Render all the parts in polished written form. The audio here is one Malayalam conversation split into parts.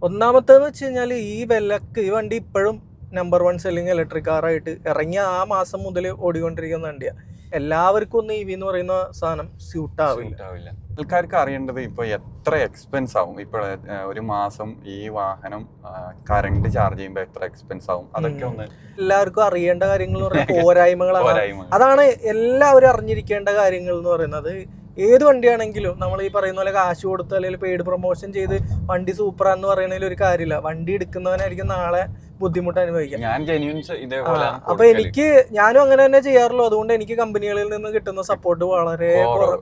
ഒന്നാമത്തേന്ന് വെച്ച് കഴിഞ്ഞാൽ ഈ വിലക്ക് ഈ വണ്ടി ഇപ്പോഴും നമ്പർ 1 സെല്ലിങ് ഇലക്ട്രിക് കാറായിട്ട് ഇറങ്ങിയ ആ മാസം മുതൽ ഓടിക്കൊണ്ടിരിക്കുന്ന വണ്ടിയാണ്. എല്ലാവർക്കും ഒന്നും EV എന്ന് പറയുന്ന സാധനം സ്യൂട്ട് ആവില്ല. ആൾക്കാർക്ക് അറിയേണ്ടത് ഇപ്പൊ എത്ര എക്സ്പെൻസ് ആവും, ഇപ്പൊ ഒരു മാസം ഈ വാഹനം കറണ്ട് ചാർജ് ചെയ്യുമ്പോൾ എത്ര എക്സ്പെൻസ് ആവും, അതൊക്കെ ഒന്ന് എല്ലാവർക്കും അറിയേണ്ട കാര്യങ്ങൾ എന്ന് പറയുന്നത് പോരായ്മകളാണ്. അതാണ് എല്ലാവരും അറിഞ്ഞിരിക്കേണ്ട കാര്യങ്ങൾ എന്ന് പറയുന്നത്. ഏത് വണ്ടിയാണെങ്കിലും നമ്മൾ ഈ പറയുന്ന പോലെ കാശ് കൊടുത്ത് അല്ലെങ്കിൽ പെയ്ഡ് പ്രൊമോഷൻ ചെയ്ത് വണ്ടി സൂപ്പറാന്ന് പറയുന്നതിൽ ഒരു കാര്യമില്ല. വണ്ടി എടുക്കുന്നവനായിരിക്കും നാളെ ബുദ്ധിമുട്ട് അനുഭവിക്കാം. അപ്പൊ ഞാനും അങ്ങനെ തന്നെ ചെയ്യാറുള്ളൂ. അതുകൊണ്ട് എനിക്ക് കമ്പനികളിൽ നിന്ന് കിട്ടുന്ന സപ്പോർട്ട് വളരെ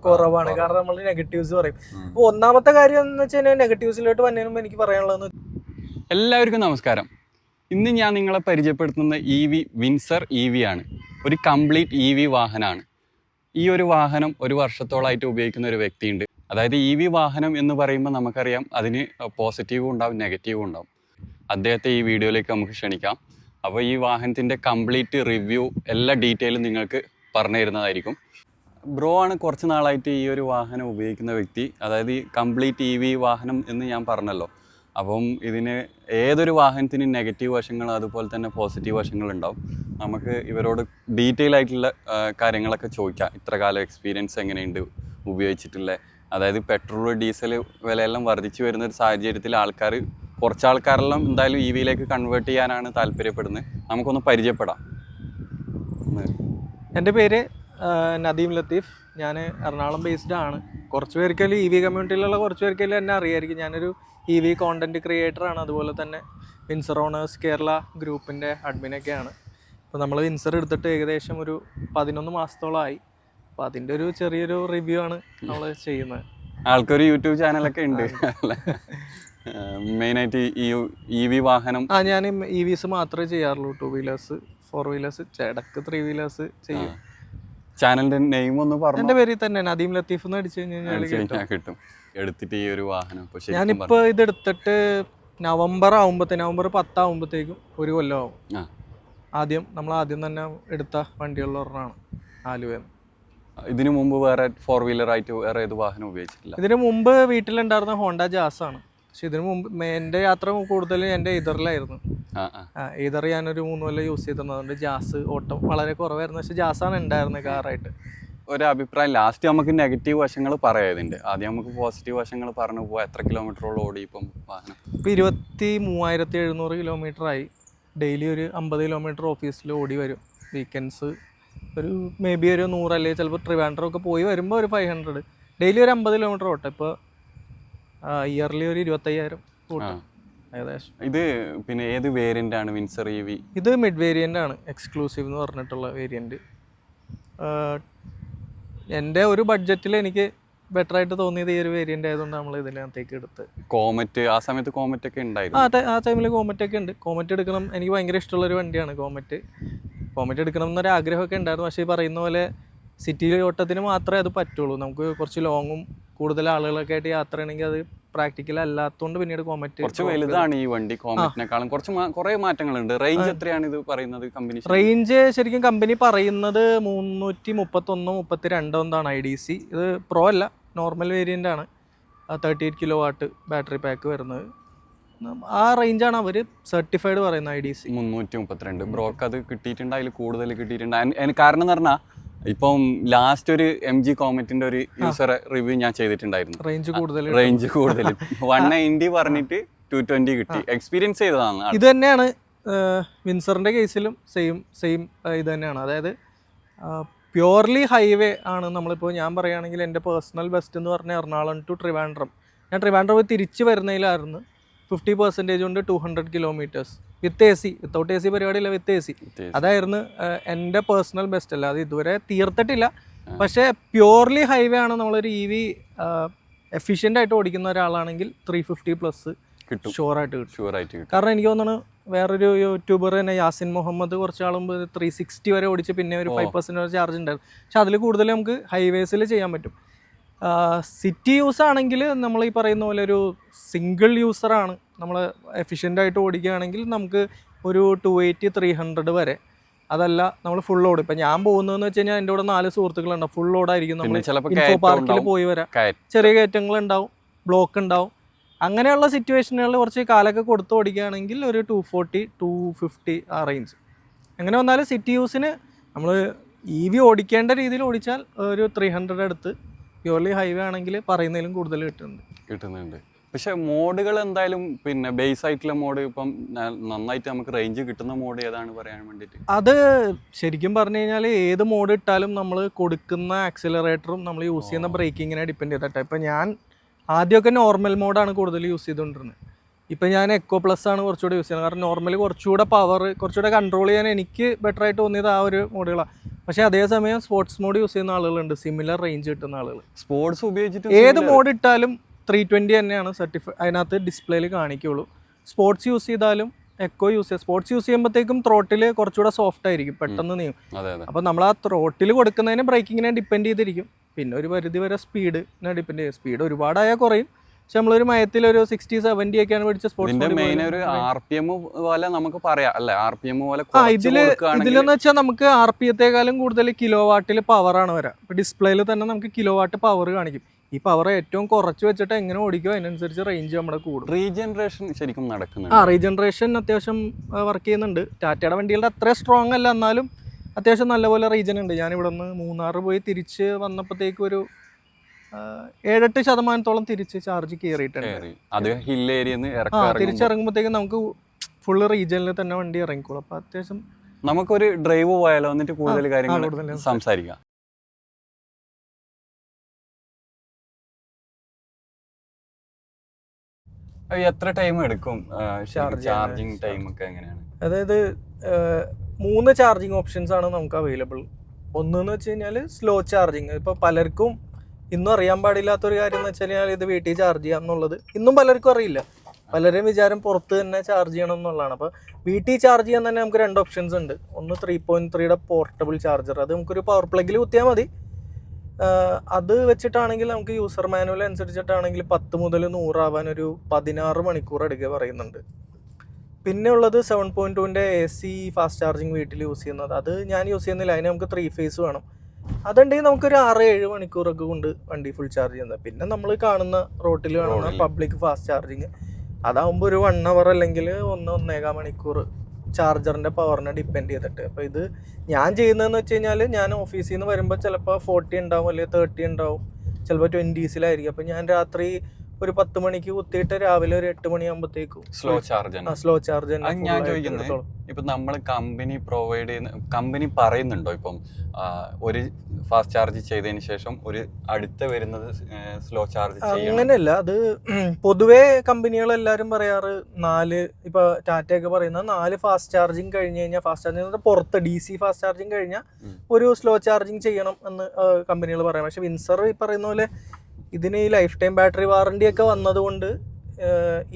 കുറവാണ്. കാരണം നമ്മൾ നെഗറ്റീവ്സ് പറയും. അപ്പൊ ഒന്നാമത്തെ കാര്യം എന്ന് വെച്ച് കഴിഞ്ഞാൽ നെഗറ്റീവ്സിലോട്ട് വന്നതിനും എനിക്ക് പറയാനുള്ളത്. എല്ലാവർക്കും നമസ്കാരം. ഇന്ന് ഞാൻ നിങ്ങളെ പരിചയപ്പെടുത്തുന്ന EV വിൻസർ EV ആണ്. ഒരു കംപ്ലീറ്റ് EV വാഹനമാണ്. ഈ ഒരു വാഹനം ഒരു വർഷത്തോളമായിട്ട് ഉപയോഗിക്കുന്ന ഒരു വ്യക്തിയുണ്ട്. അതായത് EV വാഹനം എന്ന് പറയുമ്പോൾ നമുക്കറിയാം അതിന് പോസിറ്റീവും ഉണ്ടാവും നെഗറ്റീവും ഉണ്ടാവും. അദ്ദേഹത്തെ ഈ വീഡിയോയിലേക്ക് നമുക്ക് ക്ഷണിക്കാം. അപ്പോൾ ഈ വാഹനത്തിൻ്റെ കംപ്ലീറ്റ് റിവ്യൂ എല്ലാ ഡീറ്റെയിലും നിങ്ങൾക്ക് പറഞ്ഞു തരുന്നതായിരിക്കും. ബ്രോ ആണ് കുറച്ച് നാളായിട്ട് ഈ ഒരു വാഹനം ഉപയോഗിക്കുന്ന വ്യക്തി. അതായത് ഈ കംപ്ലീറ്റ് EV വാഹനം എന്ന് ഞാൻ പറഞ്ഞല്ലോ. അപ്പം ഇതിന് ഏതൊരു വാഹനത്തിനും നെഗറ്റീവ് വശങ്ങൾ അതുപോലെ തന്നെ പോസിറ്റീവ് വശങ്ങളുണ്ടാവും. നമുക്ക് ഇവരോട് ഡീറ്റെയിൽ ആയിട്ടുള്ള കാര്യങ്ങളൊക്കെ ചോദിക്കാം. ഇത്ര കാലം എക്സ്പീരിയൻസ് എങ്ങനെയുണ്ട് ഉപയോഗിച്ചിട്ടുള്ള, അതായത് പെട്രോൾ ഡീസൽ വിലയെല്ലാം വർദ്ധിച്ചു വരുന്ന ഒരു സാഹചര്യത്തിൽ കുറച്ച് ആൾക്കാരെല്ലാം എന്തായാലും EVയിലേക്ക് കൺവേർട്ട് ചെയ്യാനാണ് താല്പര്യപ്പെടുന്നത്. നമുക്കൊന്ന് പരിചയപ്പെടാം. എൻ്റെ പേര് നദീം ലത്തീഫ്. ഞാൻ എറണാകുളം ബേസ്ഡ് ആണ്. കുറച്ച് പേർക്കല്ലേ EV കമ്മ്യൂണിറ്റിയിലുള്ള കുറച്ച് പേർക്കല്ലേ എന്നെ അറിയായിരിക്കും. ഞാനൊരു EV കോണ്ടന്റ് ക്രിയേറ്ററാണ്. അതുപോലെ തന്നെ വിൻസർ ഓണേഴ്സ് കേരള ഗ്രൂപ്പിൻ്റെ അഡ്മിനൊക്കെയാണ്. അപ്പോൾ നമ്മൾ വിൻസർ എടുത്തിട്ട് ഏകദേശം ഒരു 11 മാസത്തോളമായി. അപ്പോൾ അതിൻ്റെ ഒരു ചെറിയൊരു റിവ്യൂ ആണ് നമ്മൾ ചെയ്യുന്നത്. ആൾക്കൊരു യൂട്യൂബ് ചാനലൊക്കെ ഉണ്ട് മെയിനായിട്ട് ഈ EV വാഹനം. ഞാൻ EVs മാത്രമേ ചെയ്യാറുള്ളൂ. 2 വീലേഴ്സ് 4 വീലേഴ്സ് ഇടക്ക് 3 വീലേഴ്സ് ചെയ്യും. ചാനലിന്റെ നെയിം ഒന്ന് പറഞ്ഞു. എൻ്റെ പേരിൽ തന്നെ നദീം ലത്തീഫ് എന്ന് അടിച്ചു കഴിഞ്ഞാൽ കിട്ടും. എടുത്തിട്ട് ഈ ഒരു വാഹനം ഞാനിപ്പോൾ ഇതെടുത്തിട്ട് നവംബർ 10 ആകുമ്പോഴത്തേക്കും ഒരു കൊല്ലമാവും. നമ്മൾ ആദ്യം തന്നെ എടുത്ത വണ്ടികളിൽ ഒരെണ്ണമാണ് ആലുവന്ന്. ഇതിനു മുമ്പ് വേറെ 4 വീലർ ആയിട്ട് വേറെ ഏത് വാഹനം ഉപയോഗിച്ചിട്ടില്ല? ഇതിനു മുമ്പ് വീട്ടിലുണ്ടായിരുന്ന ഹോണ്ട ജാസ് ആണ്. പക്ഷെ ഇതിനു മുമ്പ് എൻ്റെ യാത്ര കൂടുതൽ എൻ്റെ ഈതറിലായിരുന്നു. ഈതർ ഞാനൊരു 3 കൊല്ലം യൂസ് ചെയ്തിരുന്നത്. അതുകൊണ്ട് ജാസ് ഓട്ടം വളരെ കുറവായിരുന്നു. പക്ഷെ ജാസാണ് ഉണ്ടായിരുന്നത് കാറായിട്ട്. ഒരു അഭിപ്രായം ലാസ്റ്റ് നമുക്ക് നെഗറ്റീവ് വശങ്ങൾ പറയാതിൻ്റെ. ആദ്യം നമുക്ക് പോസിറ്റീവ് വശങ്ങൾ പറഞ്ഞു പോകാം. എത്ര കിലോമീറ്ററോളം ഓടി ഇപ്പം വാഹനം? ഇപ്പം 23,700 കിലോമീറ്ററായി. ഡെയിലി ഒരു 50 കിലോമീറ്റർ ഓഫീസിൽ ഓടി വരും. വീക്കെൻഡ്സ് ഒരു മേ ബി ഒരു 100 അല്ലെങ്കിൽ ചിലപ്പോൾ ട്രിവാൻഡ്രം പോയി വരുമ്പോൾ ഒരു 500. ഡെയിലി ഒരു 50 കിലോമീറ്റർ ഓട്ടം. ഇപ്പോൾ ഇയർലി ഒരു 25,000 ഓട്ടം ഏകദേശം. ഇത് പിന്നെ ഏത് വേരിയൻ്റ് ആണ് വിൻസർ EV? ഇത് മിഡ് വേരിയൻ്റ് ആണ്. എക്സ്ക്ലൂസീവ് എന്ന് പറഞ്ഞിട്ടുള്ള വേരിയൻറ്റ്. എൻ്റെ ഒരു ബഡ്ജറ്റിൽ എനിക്ക് ബെറ്റർ ആയിട്ട് തോന്നിയത് ഈ ഒരു വേരിയൻ്റ് ആയതുകൊണ്ട് നമ്മൾ ഇതിനകത്തേക്ക് എടുത്ത്. കോമറ്റ് ആ സമയത്ത് കോമറ്റ് ഒക്കെ ഉണ്ടായിരുന്നു. ആ ടൈമിൽ കോമറ്റ് ഒക്കെ ഉണ്ട്. കോമറ്റ് എടുക്കണം, എനിക്ക് ഭയങ്കര ഇഷ്ടമുള്ളൊരു വണ്ടിയാണ് കോമറ്റ്. എടുക്കണം എന്നൊരു ആഗ്രഹമൊക്കെ ഉണ്ടായിരുന്നു. പക്ഷേ ഈ പറയുന്ന പോലെ സിറ്റി ഓട്ടത്തിന് മാത്രമേ അത് പറ്റുള്ളൂ. നമുക്ക് കുറച്ച് ലോങ്ങും കൂടുതൽ ആളുകളൊക്കെ ആയിട്ട് യാത്ര ചെയ്യണമെങ്കിൽ അത് പ്രാക്ടിക്കൽ അല്ലാത്തതുകൊണ്ട് പിന്നീട് കോമറ്റ് കുറച്ച് വലുതാണ് ഈ വണ്ടി. കോമറ്റിനേക്കാളും കുറേ മാറ്റങ്ങളുണ്ട്. റേഞ്ച് എത്രയാണ് ഇത് പറയുന്നത് കമ്പനി? റേഞ്ച് ശരിക്കും കമ്പനി പറയുന്നത് 331-32 എന്താണ് IDC. ഇത് പ്രോ അല്ല, നോർമൽ വേരിയൻ്റ് ആണ്. 38 kW ബാറ്ററി പാക്ക് വരുന്നത്. ആ റേഞ്ചാണ് അവർ സർട്ടിഫൈഡ് പറയുന്ന IDC. 332. ബ്രോക്ക് അത് കിട്ടിയിട്ടുണ്ട്, അതിൽ കൂടുതൽ കിട്ടിയിട്ടുണ്ട്. കാരണം എന്ന് പറഞ്ഞാൽ ഇപ്പം ലാസ്റ്റ് ഒരു MG കോമറ്റിന്റെ ഒരു യൂസർ റിവ്യൂ ഞാൻ ചെയ്തിട്ടുണ്ടായിരുന്നു. റേഞ്ച് കൂടുതൽ 190 പറഞ്ഞിട്ട് 220 കിട്ടി. എക്സ്പീരിയൻസ് ചെയ്തതാണ്. ഇത് തന്നെയാണ് വിൻസറിന്റെ കേസിലും സെയിം ഇത് തന്നെയാണ്. അതായത് പ്യുവർലി ഹൈവേ ആണ്. നമ്മളിപ്പോൾ ഞാൻ പറയുകയാണെങ്കിൽ എൻ്റെ പേഴ്സണൽ ബെസ്റ്റ് എന്ന് പറഞ്ഞാൽ എറണാകുളം ടു ട്രിവാൻഡ്രം. ഞാൻ ട്രിവാൻഡ്രം തിരിച്ച് വരുന്നതിലായിരുന്നു 50% കൊണ്ട് 200 കിലോമീറ്റേഴ്സ് വിത്ത് AC. വിത്തൗട്ട് AC പരിപാടിയില്ല, വിത്ത് AC. അതായിരുന്നു എൻ്റെ പേഴ്സണൽ ബെസ്റ്റ്. അല്ല അത് ഇതുവരെ തീർത്തിട്ടില്ല. പക്ഷേ പ്യുവർലി ഹൈവേ ആണ്. നമ്മളൊരു EV എഫിഷ്യൻ്റ് ആയിട്ട് ഓടിക്കുന്ന ഒരാളാണെങ്കിൽ 350+ കിട്ടും, ഷുവറായിട്ട് കിട്ടും. കാരണം എനിക്ക് തോന്നുന്നു വേറൊരു യൂട്യൂബർ തന്നെ യാസിൻ മുഹമ്മദ് കുറച്ച് നാളുമ്പോൾ 360 വരെ ഓടിച്ച് പിന്നെ ഒരു 5% ചാർജ് ഉണ്ടായിരുന്നു. പക്ഷെ അതിൽ കൂടുതൽ നമുക്ക് ഹൈവേസിൽ ചെയ്യാൻ പറ്റും. സിറ്റി യൂസ് ആണെങ്കിൽ നമ്മൾ ഈ പറയുന്ന പോലെ ഒരു സിംഗിൾ യൂസറാണ്. നമ്മൾ എഫിഷ്യൻ്റ് ആയിട്ട് ഓടിക്കുകയാണെങ്കിൽ നമുക്ക് ഒരു 280-300 വരെ. അതല്ല നമ്മൾ ഫുൾ ലോഡ്. ഇപ്പം ഞാൻ പോകുന്നതെന്ന് വെച്ച് കഴിഞ്ഞാൽ എൻ്റെ കൂടെ 4 സുഹൃത്തുക്കളുണ്ടാവും. ഫുൾ ലോഡായിരിക്കും. നമ്മൾ ഇൻഫോ പാർക്കിൽ പോയി വരാം. ചെറിയ കയറ്റങ്ങളുണ്ടാവും, ബ്ലോക്ക് ഉണ്ടാവും. അങ്ങനെയുള്ള സിറ്റുവേഷനുകളിൽ കുറച്ച് കാലൊക്കെ കൊടുത്ത് ഓടിക്കുകയാണെങ്കിൽ ഒരു 240 250 ആ റേഞ്ച്. അങ്ങനെ വന്നാൽ സിറ്റി യൂസിന് നമ്മൾ EV ഓടിക്കേണ്ട രീതിയിൽ ഓടിച്ചാൽ ഒരു 300 അടുത്ത്, പ്യൂർലി ഹൈവേ ആണെങ്കിൽ പറയുന്നതിലും കൂടുതൽ കിട്ടുന്നുണ്ട്. പക്ഷെ മോഡുകൾ എന്തായാലും പിന്നെ ബേസ് ആയിട്ടുള്ള മോഡ് ഇപ്പം നന്നായിട്ട് നമുക്ക് റേഞ്ച് കിട്ടുന്ന മോഡ് ഏതാണ് പറയാൻ വേണ്ടിയിട്ട്? അത് ശരിക്കും പറഞ്ഞു കഴിഞ്ഞാൽ ഏത് മോഡ് ഇട്ടാലും നമ്മൾ കൊടുക്കുന്ന ആക്സിലറേറ്ററും നമ്മൾ യൂസ് ചെയ്യുന്ന ബ്രേക്കിങ്ങിനെ ഡിപ്പെൻഡ് ചെയ്തിട്ട്. ഇപ്പം ഞാൻ ആദ്യമൊക്കെ നോർമൽ മോഡാണ് കൂടുതൽ യൂസ് ചെയ്തുകൊണ്ടിരുന്നത്. ഇപ്പം ഞാൻ എക്കോ പ്ലസ് ആണ് കുറച്ചുകൂടെ യൂസ് ചെയ്യുന്നത്. കാരണം നോർമൽ കുറച്ചുകൂടെ പവർ, കുറച്ചുകൂടെ കൺട്രോൾ ചെയ്യാൻ എനിക്ക് ബെറ്റർ ആയിട്ട് തോന്നിയത് ആ ഒരു മോഡുകളാണ്. പക്ഷേ അതേസമയം സ്പോർട്സ് മോഡ് യൂസ് ചെയ്യുന്ന ആളുകളുണ്ട്, സിമിലർ റേഞ്ച് കിട്ടുന്ന ആളുകൾ. സ്പോർട്സ് ഉപയോഗിച്ചിട്ട് ഏത് മോഡ് ഇട്ടാലും 320 തന്നെയാണ് അതിനകത്ത് ഡിസ്പ്ലേയിൽ കാണിക്കുള്ളൂ. സ്പോർട്സ് യൂസ് ചെയ്താലും എക്കോ യൂസ് ചെയ്യുക. സ്പോർട്സ് യൂസ് ചെയ്യുമ്പോഴത്തേക്കും ത്രോട്ടിൽ കുറച്ചുകൂടെ സോഫ്റ്റ് ആയിരിക്കും, പെട്ടെന്ന് നീങ്ങും. അപ്പോൾ നമ്മൾ ആ ത്രോട്ടിൽ കൊടുക്കുന്നതിന് ബ്രേക്കിങ്ങിനെ ഡിപ്പെൻഡ് ചെയ്തിരിക്കും. പിന്നെ ഒരു പരിധി വരെ സ്പീഡിനെ ഡിപ്പെൻഡ് ചെയ്യും. സ്പീഡ് ഒരുപാടായാൽ കുറയും. പക്ഷെ നമ്മളൊരു മയത്തിലൊരു 60-70 ഒക്കെയാണ് പിടിച്ച സ്പോർട്സ്. മെയിൻ ഒരു RPM പോലെ നമുക്ക് പറയാം അല്ലേ? RPM പോലെ ഇതിലെന്ന് വെച്ചാൽ നമുക്ക് RPM-ത്തെക്കാളും കൂടുതൽ കിലോ വാട്ടിൽ പവറാണ് വരാം. ഇപ്പോൾ ഡിസ്പ്ലേയിൽ തന്നെ നമുക്ക് കിലോ വാട്ട് പവർ കാണിക്കും. ഈ പവർ ഏറ്റവും കുറച്ച് വെച്ചിട്ട് എങ്ങനെ ഓടിക്കും അതിനനുസരിച്ച് റേഞ്ച് നമ്മുടെ കൂടും. റീജനറേഷൻ ശരിക്കും നടക്കുന്നുണ്ട്. റീജനറേഷൻ അത്യാവശ്യം വർക്ക് ചെയ്യുന്നുണ്ട്. ടാറ്റയുടെ വണ്ടികളുടെ അത്ര സ്ട്രോങ് അല്ല, എന്നാലും അത്യാവശ്യം നല്ലപോലെ റീജൻ ഉണ്ട്. ഞാൻ ഇവിടെ നിന്ന് മൂന്നാർ പോയി തിരിച്ച് വന്നപ്പോഴത്തേക്ക് ഒരു 7-8% തിരിച്ച് ചാർജ് കയറിയിട്ടുണ്ട്. തിരിച്ചിറങ്ങുമ്പോഴത്തേക്കും നമുക്ക് ഫുള്ള് റീജിയനിൽ തന്നെ വണ്ടി ഇറങ്ങിക്കോളും. അപ്പോൾ അത്യാവശ്യം നമുക്കൊരു ഡ്രൈവ് പോയാലോ, എന്നിട്ട് കൂടുതൽ കാര്യങ്ങൾ സംസാരിക്കാം. എത്ര ടൈം എടുക്കും ചാർജിങ് ടൈം ഒക്കെ എങ്ങനെയാണ്? അതായത് 3 ചാർജിങ് ഓപ്ഷൻസ് ആണ് നമുക്ക് അവൈലബിൾ. ഒന്നെന്ന് വെച്ച് കഴിഞ്ഞാൽ സ്ലോ ചാർജിങ്. ഇപ്പോൾ പലർക്കും ഇന്നും അറിയാൻ പാടില്ലാത്തൊരു കാര്യം എന്ന് വെച്ച് കഴിഞ്ഞാൽ ഇത് വീട്ടിൽ ചാർജ് ചെയ്യാം എന്നുള്ളത് ഇന്നും പലർക്കും അറിയില്ല. പലരും വിചാരം പുറത്ത് തന്നെ ചാർജ് ചെയ്യണം എന്നുള്ളതാണ്. അപ്പോൾ വീട്ടിൽ ചാർജ് ചെയ്യാൻ തന്നെ നമുക്ക് 2 ഓപ്ഷൻസ് ഉണ്ട്. ഒന്ന് 3.3യുടെ പോർട്ടബിൾ ചാർജർ. അത് നമുക്കൊരു പവർ പ്ലഗിൽ കുത്തിയാൽ മതി. അത് വെച്ചിട്ടാണെങ്കിൽ നമുക്ക് യൂസർ മാനുവൽ അനുസരിച്ചിട്ടാണെങ്കിൽ 10 മുതൽ 100 ആവാൻ ഒരു 16 മണിക്കൂർ എടുക്കുക പറയുന്നുണ്ട്. പിന്നെ ഉള്ളത് 7.2ൻ്റെ AC ഫാസ്റ്റ് ചാർജിങ് വീട്ടിൽ യൂസ് ചെയ്യുന്നത്. അത് ഞാൻ യൂസ് ചെയ്യുന്നില്ല. അതിന് നമുക്ക് 3 ഫേസ് വേണം. അതുണ്ടെങ്കിൽ നമുക്കൊരു 6-7 മണിക്കൂറൊക്കെ കൊണ്ട് വണ്ടി ഫുൾ ചാർജ് ചെയ്യുന്നത്. പിന്നെ നമ്മൾ കാണുന്ന റോട്ടിൽ കാണുന്ന പബ്ലിക് ഫാസ്റ്റ് ചാർജിങ്, അതാകുമ്പോൾ ഒരു 1 അവർ അല്ലെങ്കിൽ 1-1.25 മണിക്കൂർ ചാർജറിൻ്റെ പവറിനെ ഡിപ്പെൻഡ് ചെയ്തിട്ട്. അപ്പോൾ ഇത് ഞാൻ ചെയ്യുന്നതെന്ന് വെച്ച് കഴിഞ്ഞാൽ ഞാൻ ഓഫീസിൽ നിന്ന് വരുമ്പോൾ ചിലപ്പോൾ 40 ഉണ്ടാവും, അല്ലെങ്കിൽ 30 ഉണ്ടാവും, ചിലപ്പോൾ 20സിലായിരിക്കും. അപ്പോൾ ഞാൻ രാത്രി ഒരു 10 മണിക്ക് കുത്തിയിട്ട് രാവിലെ ഒരു 8 മണിയാകുമ്പോഴത്തേക്കും സ്ലോ ചാർജ്. ഞാൻ ചോദിക്കുന്നത്, ഇപ്പൊ നമ്മൾ കമ്പനി പ്രൊവൈഡ് ചെയ്യുന്ന, കമ്പനി പറയുന്നുണ്ടോ ഇപ്പം ഒരു ഫാസ്റ്റ് ചാർജ് ചെയ്തതിന് ശേഷം ഒരു അടുത്ത വരുന്നത് സ്ലോ ചാർജ്? അങ്ങനെയല്ല, അത് പൊതുവേ കമ്പനികളെല്ലാവരും പറയാറ് 4, ഇപ്പൊ ടാറ്റയൊക്കെ പറയുന്ന 4 ഫാസ്റ്റ് ചാർജിങ് കഴിഞ്ഞ് കഴിഞ്ഞാൽ, ഫാസ്റ്റ് ചാർജിങ് പുറത്ത് DC ഫാസ്റ്റ് ചാർജിങ് കഴിഞ്ഞാൽ ഒരു സ്ലോ ചാർജിങ് ചെയ്യണം എന്ന് കമ്പനികൾ പറയാം. പക്ഷെ വിൻസർ ഈ പറയുന്ന പോലെ ഇതിന് ഈ ലൈഫ് ടൈം ബാറ്ററി വാറണ്ടി ഒക്കെ വന്നതുകൊണ്ട്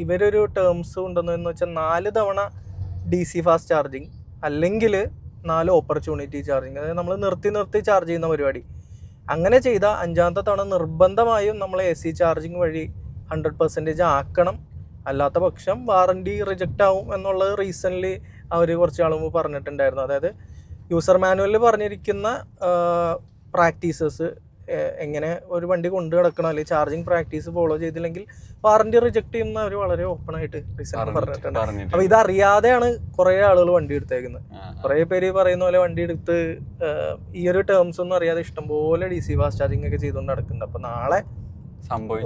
ഇവരൊരു ടേംസ് ഉണ്ടെന്ന് വെച്ചാൽ 4 തവണ DC ഫാസ്റ്റ് ചാർജിങ് അല്ലെങ്കിൽ 4 ഓപ്പർച്യൂണിറ്റി ചാർജിങ്. അതായത് നമ്മൾ നിർത്തി ചാർജ് ചെയ്യുന്ന പരിപാടി. അങ്ങനെ ചെയ്ത 5ാമത്തെ തവണ നിർബന്ധമായും നമ്മൾ AC ചാർജിങ് വഴി 100% ആക്കണം. അല്ലാത്ത പക്ഷം വാറണ്ടി റിജക്റ്റ് ആവും എന്നുള്ളത് റീസെൻ്റ്ലി അവർ കുറച്ച് നാൾ മുമ്പ് പറഞ്ഞിട്ടുണ്ടായിരുന്നു. അതായത് യൂസർ മാനുവലിൽ പറഞ്ഞിരിക്കുന്ന പ്രാക്ടീസസ്, എങ്ങനെ ഒരു വണ്ടി കൊണ്ടു കിടക്കണം, അല്ലെങ്കിൽ ചാർജിങ് പ്രാക്ടീസ് ഫോളോ ചെയ്തില്ലെങ്കിൽ വാറണ്ടി റിജക്ട് ചെയ്യുന്ന അവർ വളരെ ഓപ്പൺ ആയിട്ട് റീസെന്റ് പറഞ്ഞിട്ടുണ്ട്. അപ്പൊ ഇതറിയാതെയാണ് കുറെ ആളുകൾ വണ്ടി എടുത്തേക്കുന്നത്. കുറെ പേര് പറയുന്ന പോലെ വണ്ടി എടുത്ത് ഈ ഒരു ടേംസ് ഒന്നും അറിയാതെ ഇഷ്ടംപോലെ DC ഫാസ്റ്റ് ചാർജിങ് ഒക്കെ ചെയ്തുകൊണ്ട് നടക്കുന്നുണ്ട്. അപ്പൊ നാളെ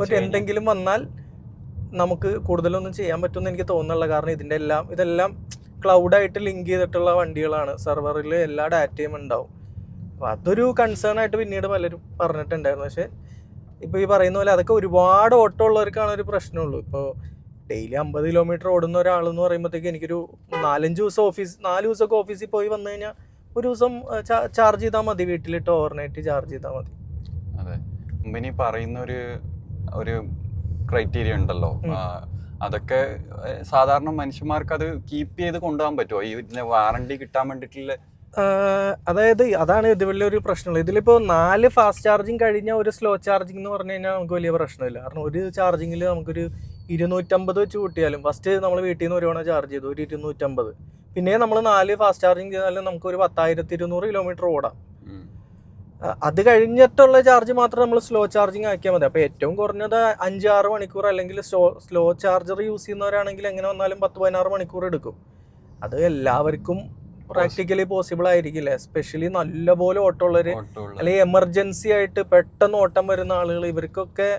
ഒരു എന്തെങ്കിലും വന്നാൽ നമുക്ക് കൂടുതലൊന്നും ചെയ്യാൻ പറ്റുമെന്ന് എനിക്ക് തോന്നുന്നില്ല. കാരണം ഇതെല്ലാം ക്ലൗഡായിട്ട് ലിങ്ക് ചെയ്തിട്ടുള്ള വണ്ടികളാണ്. സെർവറിൽ എല്ലാ ഡാറ്റയും ഉണ്ടാവും. അപ്പോൾ അതൊരു കൺസേൺ ആയിട്ട് പിന്നീട് പലരും പറഞ്ഞിട്ടുണ്ടായിരുന്നു. പക്ഷേ ഇപ്പോൾ ഈ പറയുന്ന പോലെ അതൊക്കെ ഒരുപാട് ഓട്ടം ഉള്ളവർക്കാണ് ഒരു പ്രശ്നമുള്ളൂ. ഇപ്പോൾ ഡെയിലി 50 കിലോമീറ്റർ ഓടുന്ന ഒരാളെന്ന് പറയുമ്പോഴത്തേക്ക് എനിക്കൊരു 4-5 ദിവസമൊക്കെ ഓഫീസിൽ പോയി വന്നു കഴിഞ്ഞാൽ ഒരു ദിവസം ചാർജ് ചെയ്താൽ മതി, വീട്ടിലിട്ട് ഓവർനൈറ്റ് ചാർജ് ചെയ്താൽ മതി. അതെ, കമ്പനി പറയുന്ന ഒരു ക്രൈറ്റീരിയ ഉണ്ടല്ലോ, അതൊക്കെ സാധാരണ മനുഷ്യന്മാർക്ക് അത് കീപ്പ് ചെയ്ത് കൊണ്ടുപോകാൻ പറ്റുമോ? ഈ വാറണ്ടി കിട്ടാൻ വേണ്ടിയിട്ടുള്ള അതായത് അതാണ് ഇത് വലിയൊരു പ്രശ്നമുള്ളത്. ഇതിലിപ്പോൾ 4 ഫാസ്റ്റ് ചാർജിങ് കഴിഞ്ഞാൽ ഒരു സ്ലോ ചാർജിങ് എന്ന് പറഞ്ഞു കഴിഞ്ഞാൽ നമുക്ക് വലിയ പ്രശ്നമില്ല. കാരണം ഒരു ചാർജിങ്ങിൽ നമുക്കൊരു 250 വെച്ച് കൂട്ടിയാലും, ഫസ്റ്റ് നമ്മൾ വീട്ടിൽ നിന്ന് 1 തവണ ചാർജ് ചെയ്തു, ഒരു 250. പിന്നെ നമ്മൾ 4 ഫാസ്റ്റ് ചാർജിങ് ചെയ്താലും നമുക്ക് ഒരു 10,200 കിലോമീറ്റർ ഓടാം. അത് കഴിഞ്ഞിട്ടുള്ള ചാർജ് മാത്രം നമ്മൾ സ്ലോ ചാർജിങ് ആക്കിയാൽ മതി. അപ്പോൾ ഏറ്റവും കുറഞ്ഞത് 5-6 മണിക്കൂർ, അല്ലെങ്കിൽ സ്ലോ ചാർജർ യൂസ് ചെയ്യുന്നവരാണെങ്കിൽ എങ്ങനെ വന്നാലും 10-16 മണിക്കൂർ എടുക്കും. അത് എല്ലാവർക്കും പ്രാക്ടിക്കലി പോസിബിൾ ആയിരിക്കില്ല. എസ്പെഷ്യലി നല്ലപോലെ ഓട്ടമുള്ളവര്, അല്ലെങ്കിൽ എമർജൻസി ആയിട്ട് പെട്ടെന്ന് ഓട്ടം വരുന്ന ആളുകൾ, ഇവർക്കൊക്കെ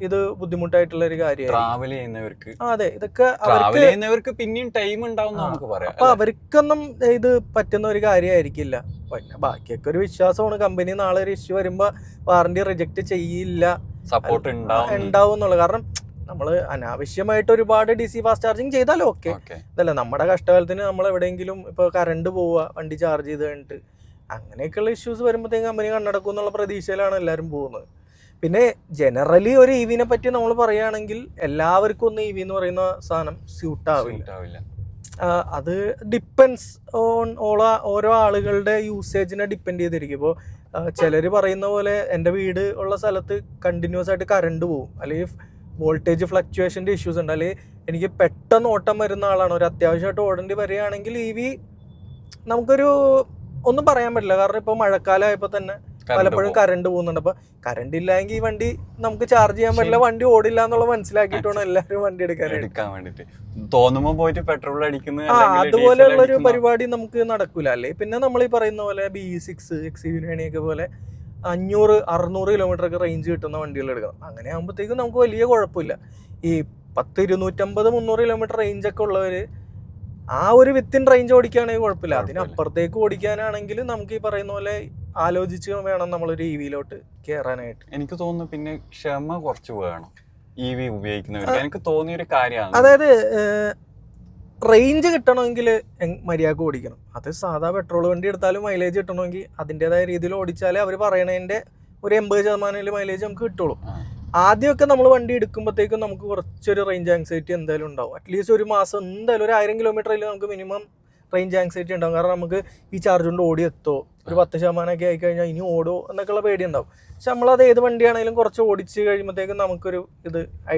ഇത് ബുദ്ധിമുട്ടായിട്ടുള്ള ഒരു കാര്യമാണ്. ട്രാവൽ ചെയ്യുന്നവർക്ക്, അതെ, ഇതൊക്കെ ട്രാവൽ ചെയ്യുന്നവർക്ക് പിന്നെയും ടൈം ഉണ്ടാവും നമുക്ക് പറയാം. അപ്പൊ അവർക്കൊന്നും ഇത് പറ്റുന്ന ഒരു കാര്യമായിരിക്കില്ല. പിന്നെ ബാക്കിയൊക്കെ ഒരു വിശ്വാസമാണ്, കമ്പനി നാളെ ഒരു ഇഷ്യൂ വരുമ്പോ വാറന്റി റിജക്ട് ചെയ്യില്ല, സപ്പോർട്ട് ഉണ്ടാവും എന്നുള്ളത്. കാരണം നമ്മൾ അനാവശ്യമായിട്ട് ഒരുപാട് DC ഫാസ്റ്റ് ചാർജിങ് ചെയ്താലും ഓക്കെ, അതല്ല നമ്മുടെ കഷ്ടകാലത്തിന് നമ്മൾ എവിടെയെങ്കിലും ഇപ്പൊ കറണ്ട് പോവുക, വണ്ടി ചാർജ് ചെയ്ത് കഴിഞ്ഞിട്ട് അങ്ങനെയൊക്കെയുള്ള ഇഷ്യൂസ് വരുമ്പോഴത്തേക്കും കമ്പനി കണ്ണടക്കും എന്നുള്ള പ്രതീക്ഷയിലാണ് എല്ലാവരും പോകുന്നത്. പിന്നെ ജനറലി ഒരു EV പറ്റി നമ്മൾ പറയുകയാണെങ്കിൽ എല്ലാവർക്കും ഒന്നും EV എന്ന് പറയുന്ന സാധനം സ്യൂട്ട് ആവില്ല. അത് ഡിപ്പെൻസ് ഓൺ ഓരോ ആളുകളുടെ യൂസേജിനെ ഡിപ്പെൻഡ് ചെയ്തിരിക്കും. ഇപ്പോൾ ചിലർ പറയുന്ന പോലെ എൻ്റെ വീട് ഉള്ള സ്ഥലത്ത് കണ്ടിന്യൂസ് ആയിട്ട് കറണ്ട് പോകും, അല്ലെങ്കിൽ വോൾട്ടേജ് ഫ്ലക്ച്വേഷൻ്റെ ഇഷ്യൂസ് ഉണ്ട്, അല്ലെങ്കിൽ എനിക്ക് പെട്ടെന്ന് ഓട്ടം വരുന്ന ആളാണ്, ഒരു അത്യാവശ്യമായിട്ട് ഓടേണ്ടി വരികയാണെങ്കിൽ EV നമുക്കൊരു ഒന്നും പറയാൻ പറ്റില്ല. കാരണം ഇപ്പോൾ മഴക്കാലമായപ്പോൾ തന്നെ പലപ്പോഴും കറണ്ട് പോകുന്നുണ്ട്. അപ്പൊ കറണ്ട് ഇല്ലെങ്കിൽ ഈ വണ്ടി നമുക്ക് ചാർജ് ചെയ്യാൻ പറ്റില്ല, വണ്ടി ഓടില്ല എന്നുള്ള മനസ്സിലാക്കിയിട്ടാണ് എല്ലാവരും വണ്ടി എടുക്കാൻ വേണ്ടിട്ട് തോന്നുമ്പോ പോയിട്ട് പെട്രോൾ അടിക്കുന്ന അതുപോലെയുള്ള ഒരു പരിപാടി നമുക്ക് നടക്കൂല. അല്ലേ പിന്നെ നമ്മൾ ഈ പറയുന്ന പോലെ BE6 XUV പോലെ 500-600 കിലോമീറ്റർ ഒക്കെ റേഞ്ച് കിട്ടുന്ന വണ്ടികൾ എടുക്കണം. അങ്ങനെ ആകുമ്പോഴത്തേക്കും നമുക്ക് വലിയ കുഴപ്പമില്ല. ഈ 10-250-300 കിലോമീറ്റർ റേഞ്ച് ഒക്കെ ഉള്ളവര് ആ ഒരു വിത്തിൻ റേഞ്ച് ഓടിക്കുകയാണെങ്കിൽ കുഴപ്പമില്ല. അതിനപ്പുറത്തേക്ക് ഓടിക്കാനാണെങ്കിൽ നമുക്ക് ഈ പറയുന്ന പോലെ ആലോചിച്ച് വേണം നമ്മളൊരു EV-ലോട്ട് കയറാനായിട്ട്. എനിക്ക് തോന്നുന്നു പിന്നെ ക്ഷമ കുറച്ച് വേണം EV ഉപയോഗിക്കുന്നവർക്ക്. എനിക്ക് തോന്നിയൊരു കാര്യമാണ്, അതായത് റേഞ്ച് കിട്ടണമെങ്കിൽ മര്യാദക്ക് ഓടിക്കണം. അത് സാധാ പെട്രോൾ വണ്ടി എടുത്താലും മൈലേജ് കിട്ടണമെങ്കിൽ അതിൻ്റെതായ രീതിയിൽ ഓടിച്ചാലേ അവർ പറയണതിൻ്റെ ഒരു 80% മൈലേജ് നമുക്ക് കിട്ടുള്ളൂ. ആദ്യമൊക്കെ നമ്മൾ വണ്ടി എടുക്കുമ്പോഴത്തേക്കും നമുക്ക് കുറച്ചൊരു റേഞ്ച് ആങ്സൈറ്റി എന്തായാലും ഉണ്ടാവും. അറ്റ്ലീസ്റ്റ് ഒരു മാസം എന്തായാലും ഒരു 1000 കിലോമീറ്ററിൽ നമുക്ക് മിനിമം റേഞ്ച് ആങ്സൈറ്റി ഉണ്ടാവും. കാരണം നമുക്ക് ഈ ചാർജ് കൊണ്ട് ഓടി എത്തോ, ഒരു 10% ആയിക്കഴിഞ്ഞാൽ ഇനി ഓടോ എന്നൊക്കെയുള്ള പേടി ഉണ്ടാവും. പക്ഷെ നമ്മളത് ഏത് വണ്ടിയാണെങ്കിലും കുറച്ച് ഓടിച്ച് കഴിയുമ്പോഴത്തേക്കും നമുക്കൊരു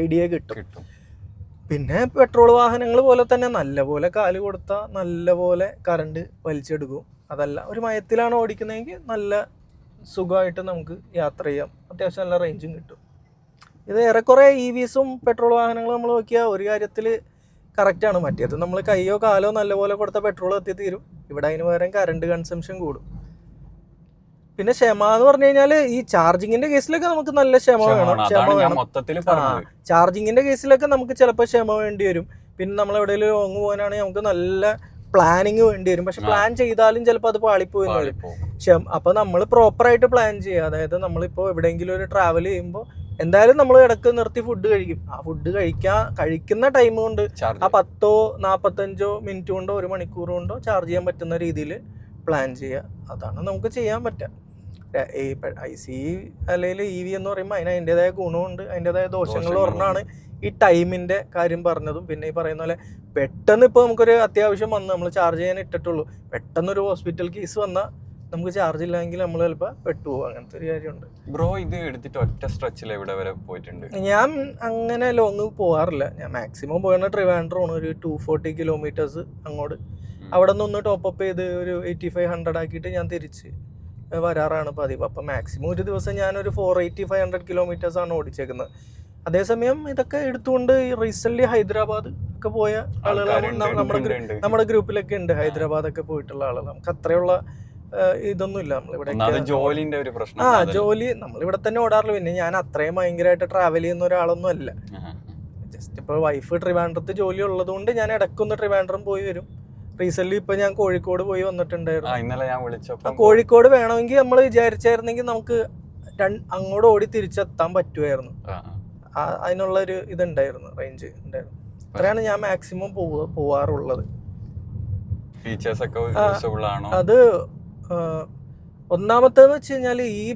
ഐഡിയ കിട്ടും. പിന്നെ പെട്രോൾ വാഹനങ്ങൾ പോലെ തന്നെ നല്ലപോലെ കാല് കൊടുത്താൽ നല്ലപോലെ കറണ്ട് വലിച്ചെടുക്കും. അതല്ല ഒരു മയത്തിലാണ് ഓടിക്കുന്നതെങ്കിൽ നല്ല സുഖമായിട്ട് നമുക്ക് യാത്ര ചെയ്യാം, അത്യാവശ്യം നല്ല റേഞ്ചും കിട്ടും. ഇത് ഏറെക്കുറെ EVസും പെട്രോൾ വാഹനങ്ങളും നമ്മൾ നോക്കിയാൽ ഒരു കാര്യത്തിൽ കറക്റ്റാണ്. മറ്റേത് നമ്മൾ കൈയോ കാലോ നല്ലപോലെ കൊടുത്ത പെട്രോൾ എത്തി തീരും, ഇവിടെ അതിന് പകരം കറണ്ട് കൺസംഷൻ കൂടും. പിന്നെ ക്ഷമ എന്ന് പറഞ്ഞു കഴിഞ്ഞാൽ ഈ ചാർജിങ്ങിന്റെ കേസിലൊക്കെ നമുക്ക് നല്ല ക്ഷമ വേണം. ചാർജിങ്ങിന്റെ കേസിലൊക്കെ നമുക്ക് ചിലപ്പോൾ ക്ഷമ വേണ്ടി വരും. പിന്നെ നമ്മൾ എവിടെയെങ്കിലും ലോങ് പോകാനാണെങ്കിൽ നമുക്ക് നല്ല പ്ലാനിങ് വേണ്ടി വരും. പക്ഷെ പ്ലാൻ ചെയ്താലും ചിലപ്പോൾ അത് പാളിപ്പോയി വരും. അപ്പൊ നമ്മൾ പ്രോപ്പറായിട്ട് പ്ലാൻ ചെയ്യുക. അതായത് നമ്മളിപ്പോൾ എവിടെയെങ്കിലും ഒരു ട്രാവൽ ചെയ്യുമ്പോൾ എന്തായാലും നമ്മൾ ഇടയ്ക്ക് നിർത്തി ഫുഡ് കഴിക്കും. ആ ഫുഡ് കഴിക്കുന്ന ടൈം കൊണ്ട് ആ 10-45 മിനിറ്റ് കൊണ്ടോ 1 മണിക്കൂർ കൊണ്ടോ ചാർജ് ചെയ്യാൻ പറ്റുന്ന രീതിയിൽ പ്ലാൻ ചെയ്യുക. അതാണ് നമുക്ക് ചെയ്യാൻ പറ്റുക. ICE അല്ലെങ്കിൽ EV എന്ന് പറയുമ്പോൾ അതിൻ്റെതായ ഗുണമുണ്ട്, അതിൻ്റെതായ ദോഷങ്ങൾ ഒരെണ്ണമാണ് ഈ ടൈമിൻ്റെ കാര്യം പറഞ്ഞതും. പിന്നെ ഈ പറയുന്ന പോലെ പെട്ടെന്ന് ഇപ്പോൾ നമുക്കൊരു അത്യാവശ്യം വന്ന് നമ്മൾ ചാർജ് ചെയ്യാൻ ഇട്ടിട്ടുള്ളൂ, പെട്ടെന്നൊരു ഹോസ്പിറ്റൽ കേസ് വന്നാൽ നമുക്ക് ചാർജ് ഇല്ലെങ്കിൽ നമ്മൾ ചിലപ്പോൾ പെട്ടുപോകും. അങ്ങനത്തെ ഒരു കാര്യമുണ്ട്. ബ്രോ ഇത് എടുത്തിട്ട് ഒറ്റ സ്ട്രെച്ചിൽ എവിടെ വരെ പോയിട്ടുണ്ട്? ഞാൻ അങ്ങനെ ലോങ് പോകാറില്ല. ഞാൻ മാക്സിമം പോയിരുന്ന ട്രിവാൻഡ്രമാണ്, ഒരു 240 കിലോമീറ്റേഴ്സ് അങ്ങോട്ട്. അവിടെ നിന്ന് ടോപ്പപ്പ് ചെയ്ത് ഒരു 8500 ആക്കിയിട്ട് ഞാൻ തിരിച്ച് വരാറാണ് പതിവ്. അപ്പം മാക്സിമം ഒരു ദിവസം ഞാനൊരു 480-500 കിലോമീറ്റേഴ്സാണ് ഓടിച്ചേക്കുന്നത്. അതേസമയം ഇതൊക്കെ എടുത്തുകൊണ്ട് ഈ റീസെൻ്റ്ലി ഹൈദരാബാദ് ഒക്കെ പോയ ആളുകൾ നമ്മുടെ ഗ്രൂപ്പിലൊക്കെ ഉണ്ട്. ഹൈദരാബാദൊക്കെ പോയിട്ടുള്ള ആളുകൾ. നമുക്ക് അത്രയുള്ള ഇതൊന്നും ഇല്ല. നമ്മളിവിടെ ജോലിന്റെ ഒരു പ്രശ്നം. ജോലി നമ്മളിവിടെ തന്നെ ഓടാറില്ല. പിന്നെ ഞാൻ അത്രയും ഭയങ്കരമായിട്ട് ട്രാവൽ ചെയ്യുന്ന ഒരാളൊന്നും അല്ല. ജസ്റ്റ് ഇപ്പോൾ വൈഫ് ട്രിവാൻഡ്രത്ത് ജോലി ഉള്ളത് കൊണ്ട് ഞാൻ ഇടയ്ക്കൊന്ന് ട്രിവാൻഡ്രം പോയി വരും. റീസെന്റ് ഇപ്പൊ ഞാൻ കോഴിക്കോട് പോയി വന്നിട്ടുണ്ടായിരുന്നു. ഇന്നലെ ഞാൻ വിളിച്ചപ്പോൾ കോഴിക്കോട് വേണമെങ്കിൽ നമ്മൾ വിചാരിച്ചായിരുന്നെങ്കിൽ നമുക്ക് അങ്ങോട്ട് ഓടി തിരിച്ചെത്താൻ പറ്റുമായിരുന്നു. അതിനുള്ള ഒരു ഇതുണ്ടായിരുന്നു, റേഞ്ച് ഉണ്ടായിരുന്നു. അത്രയാണ് ഞാൻ മാക്സിമം പോവാറുള്ളത്. അത് ഒന്നാമത്തേന്ന് വെച്ച് കഴിഞ്ഞാൽ ഈ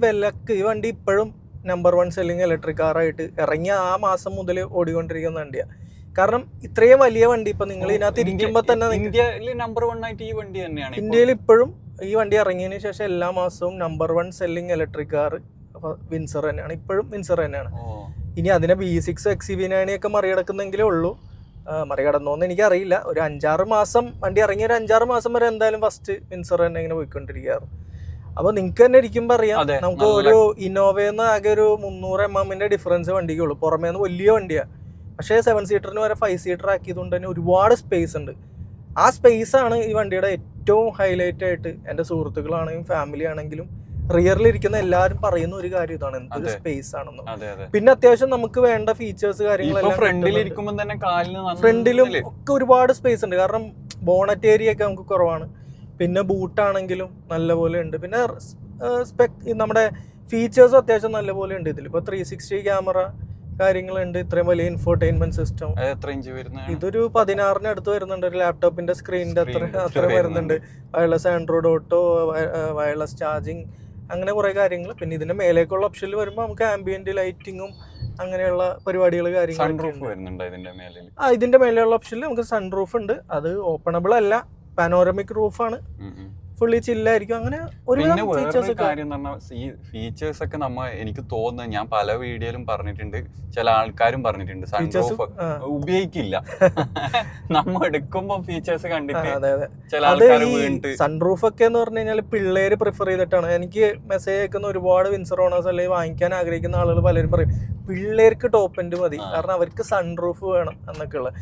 വണ്ടി ഇപ്പോഴും നമ്പർ 1 സെല്ലിങ് ഇലക്ട്രിക് കാറായിട്ട് ഇറങ്ങിയ ആ മാസം മുതൽ ഓടിക്കൊണ്ടിരിക്കുന്ന വണ്ടിയാണ്. കാരണം ഇത്രയും വലിയ വണ്ടി ഇപ്പൊ നിങ്ങൾ ഇതിനകത്ത് ഇരിക്കുമ്പോ തന്നെ ഇന്ത്യയിൽ ഇപ്പോഴും ഈ വണ്ടി ഇറങ്ങിയതിന് ശേഷം എല്ലാ മാസവും number 1 selling electric car Windsor തന്നെയാണ്. ഇപ്പോഴും വിൻസർ തന്നെയാണ്. ഇനി അതിനെ BE6 XUV9 ഒക്കെ മറികടക്കുന്നെങ്കിലേ ഉള്ളൂ. മറികടന്നോന്ന് എനിക്കറിയില്ല. ഒരു 5-6 മാസം വണ്ടി ഇറങ്ങിയ ഒരു 5-6 മാസം വരെ എന്തായാലും ഫസ്റ്റ് വിൻസർ തന്നെ ഇങ്ങനെ പോയിക്കൊണ്ടിരിക്കുകയായിരുന്നു. അപ്പൊ നിങ്ങൾക്ക് തന്നെ ഇരിക്കുമ്പോ അറിയാം, അതെ, നമുക്ക് ഒരു ഇന്നോവന്ന് ആകെ ഒരു 300 mm ഡിഫറൻസ് വണ്ടിക്കുള്ളൂ. പുറമേന്ന് വലിയ വണ്ടിയാണ്, പക്ഷേ 7 സീറ്ററിന് വരെ 5 സീറ്റർ ആക്കിയതുകൊണ്ട് തന്നെ ഒരുപാട് സ്പേസ് ഉണ്ട്. ആ സ്പേസ് ആണ് ഈ വണ്ടിയുടെ ഏറ്റവും ഹൈലൈറ്റ് ആയിട്ട് എൻ്റെ സുഹൃത്തുക്കളാണെങ്കിലും ഫാമിലി ആണെങ്കിലും റിയറിൽ ഇരിക്കുന്ന എല്ലാവരും പറയുന്ന ഒരു കാര്യം ഇതാണ്, എന്തൊരു സ്പേസ് ആണെന്ന്. പിന്നെ അത്യാവശ്യം നമുക്ക് വേണ്ട ഫീച്ചേഴ്സ് കാര്യങ്ങളെല്ലാം ഫ്രണ്ടിലും ഒക്കെ ഒരുപാട് സ്പേസ് ഉണ്ട്. കാരണം ബോണറ്റ് ഏരിയ ഒക്കെ നമുക്ക് കുറവാണ്. പിന്നെ ബൂട്ടാണെങ്കിലും നല്ലപോലെ ഉണ്ട്. പിന്നെ നമ്മുടെ ഫീച്ചേഴ്സും അത്യാവശ്യം നല്ലപോലെ ഉണ്ട് ഇതിൽ. ഇപ്പോൾ 360 ക്യാമറ കാര്യങ്ങളുണ്ട്, ഇത്രയും വലിയ ഇൻഫോർടൈൻമെന്റ് സിസ്റ്റം. ഇതൊരു 16-ന് അടുത്ത് വരുന്നുണ്ട്. ഒരു ലാപ്ടോപ്പിന്റെ സ്ക്രീനിന്റെ അത്ര വരുന്നുണ്ട്. Wireless Android auto, wireless charging, അങ്ങനെ കുറെ കാര്യങ്ങൾ. പിന്നെ ഇതിന്റെ മേലേക്കുള്ള ഓപ്ഷനിൽ വരുമ്പോൾ നമുക്ക് ആംബിയന്റ് ലൈറ്റിങ്ങും അങ്ങനെയുള്ള പരിപാടികൾ ഇതിന്റെ മേലെയുള്ള ഓപ്ഷനിൽ നമുക്ക് സൺറൂഫ് ഉണ്ട്. അത് ഓപ്പണബിൾ അല്ല, പാനോറമിക് റൂഫാണ്, ഫുള്ളി ചില്ലായിരിക്കും. അങ്ങനെ പിന്നെ വേറൊരു കാര്യം എന്ന് പറഞ്ഞാൽ ഈ ഫീച്ചേഴ്സ് ഒക്കെ എനിക്ക് തോന്നുന്നത്, ഞാൻ പല വീഡിയോയിലും പറഞ്ഞിട്ടുണ്ട്, ചില ആൾക്കാരും പറഞ്ഞിട്ടുണ്ട് സൺറൂഫ് ഉപയോഗിക്കില്ല. നമ്മ എടുക്കുമ്പോ ഫീച്ചേഴ്സ് കണ്ടിട്ട് ചില ആൾക്കാർ വീണിട്ട്. സൺറൂഫ് ഒക്കെ എന്ന് പറഞ്ഞു കഴിഞ്ഞാൽ പിള്ളേര് പ്രിഫർ ചെയ്തിട്ടാണ്. എനിക്ക് മെസ്സേജ് അയക്കുന്ന ഒരുപാട് വിൻസർ ഓണേഴ്സ് അല്ലെങ്കിൽ വാങ്ങിക്കാൻ ആഗ്രഹിക്കുന്ന ആളുകൾ പലരും പറയും പിള്ളേർക്ക് ടോപ്പ് എൻഡ് മതി, കാരണം അവർക്ക് സൺറൂഫ് വേണം എന്നൊക്കെ ഉള്ള.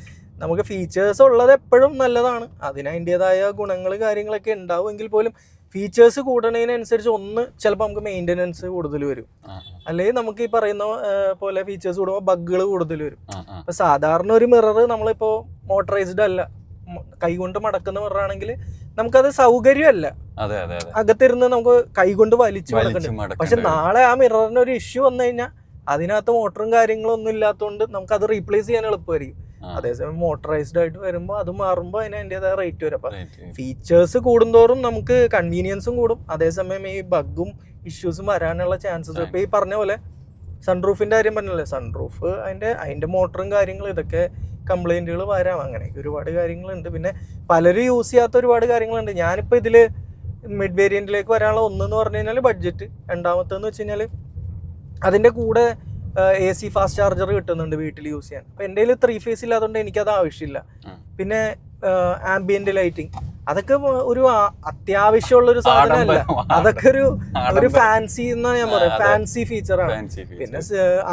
നമുക്ക് ഫീച്ചേഴ്സ് ഉള്ളത് എപ്പോഴും നല്ലതാണ്, അതിന് അതിൻ്റെതായ ഗുണങ്ങൾ കാര്യങ്ങളൊക്കെ ഉണ്ടാവുമെങ്കിൽ പോലും ഫീച്ചേഴ്സ് കൂടണതിനനുസരിച്ച് ചിലപ്പോൾ നമുക്ക് മെയിൻ്റനൻസ് കൂടുതൽ വരും, അല്ലെങ്കിൽ നമുക്ക് ഈ പറയുന്ന പോലെ ഫീച്ചേഴ്സ് കൂടുമ്പോൾ ബഗ്ഗുകൾ കൂടുതൽ വരും. ഇപ്പം സാധാരണ ഒരു മിറർ നമ്മളിപ്പോൾ മോട്ടറൈസ്ഡ് അല്ല, കൈകൊണ്ട് മടക്കുന്ന മിററാണെങ്കിൽ നമുക്കത് സൗകര്യമല്ല, അകത്തിരുന്ന് നമുക്ക് കൈകൊണ്ട് വലിച്ചു മടക്കണ്ട. പക്ഷെ നാളെ ആ മിററിന് ഒരു ഇഷ്യൂ വന്നു കഴിഞ്ഞാൽ അതിനകത്ത് മോട്ടറും കാര്യങ്ങളൊന്നും ഇല്ലാത്തതുകൊണ്ട് നമുക്കത് റീപ്ലേസ് ചെയ്യാൻ എളുപ്പമായിരിക്കും. അതേസമയം മോട്ടറൈസ്ഡ് ആയിട്ട് വരുമ്പോൾ അത് മാറുമ്പോൾ അതിന് അതിൻ്റെതായ റേറ്റ് വരും. അപ്പം ഫീച്ചേഴ്സ് കൂടുന്തോറും നമുക്ക് കൺവീനിയൻസും കൂടും, അതേസമയം ഈ ബഗ്ഗും ഇഷ്യൂസും വരാനുള്ള ചാൻസസ്. ഇപ്പം ഈ പറഞ്ഞ പോലെ സൺറൂഫിൻ്റെ കാര്യം പറഞ്ഞല്ലേ, സൺറൂഫ് അതിൻ്റെ മോട്ടറും കാര്യങ്ങളും ഇതൊക്കെ കംപ്ലൈൻറ്റുകൾ വരാം, അങ്ങനെയൊക്കെ ഒരുപാട് കാര്യങ്ങളുണ്ട്. പിന്നെ പലരും യൂസ് ചെയ്യാത്ത ഒരുപാട് കാര്യങ്ങളുണ്ട്. ഞാനിപ്പോൾ ഇതിൽ മിഡ് വേരിയൻറ്റിലേക്ക് വരാനുള്ള ഒന്നെന്ന് പറഞ്ഞു കഴിഞ്ഞാൽ ബഡ്ജറ്റ്, രണ്ടാമത്തെന്ന് വെച്ച് കഴിഞ്ഞാൽ അതിൻ്റെ കൂടെ AC ഫാസ്റ്റ് ചാർജർ കിട്ടുന്നുണ്ട് വീട്ടിൽ യൂസ് ചെയ്യാൻ. അപ്പോൾ എൻ്റെ കയ്യിൽ 3 ഫേസ് ഇല്ലാത്തതുകൊണ്ട് എനിക്കത് ആവശ്യമില്ല. പിന്നെ ആംബിയന്റ് ലൈറ്റിംഗ്, അതൊക്കെ ഒരു അത്യാവശ്യമുള്ളൊരു സാധനമല്ല, അതൊക്കെ ഒരു ഫാൻസി എന്നാണ് ഞാൻ പറയാം, ഫാൻസി ഫീച്ചറാണ്. പിന്നെ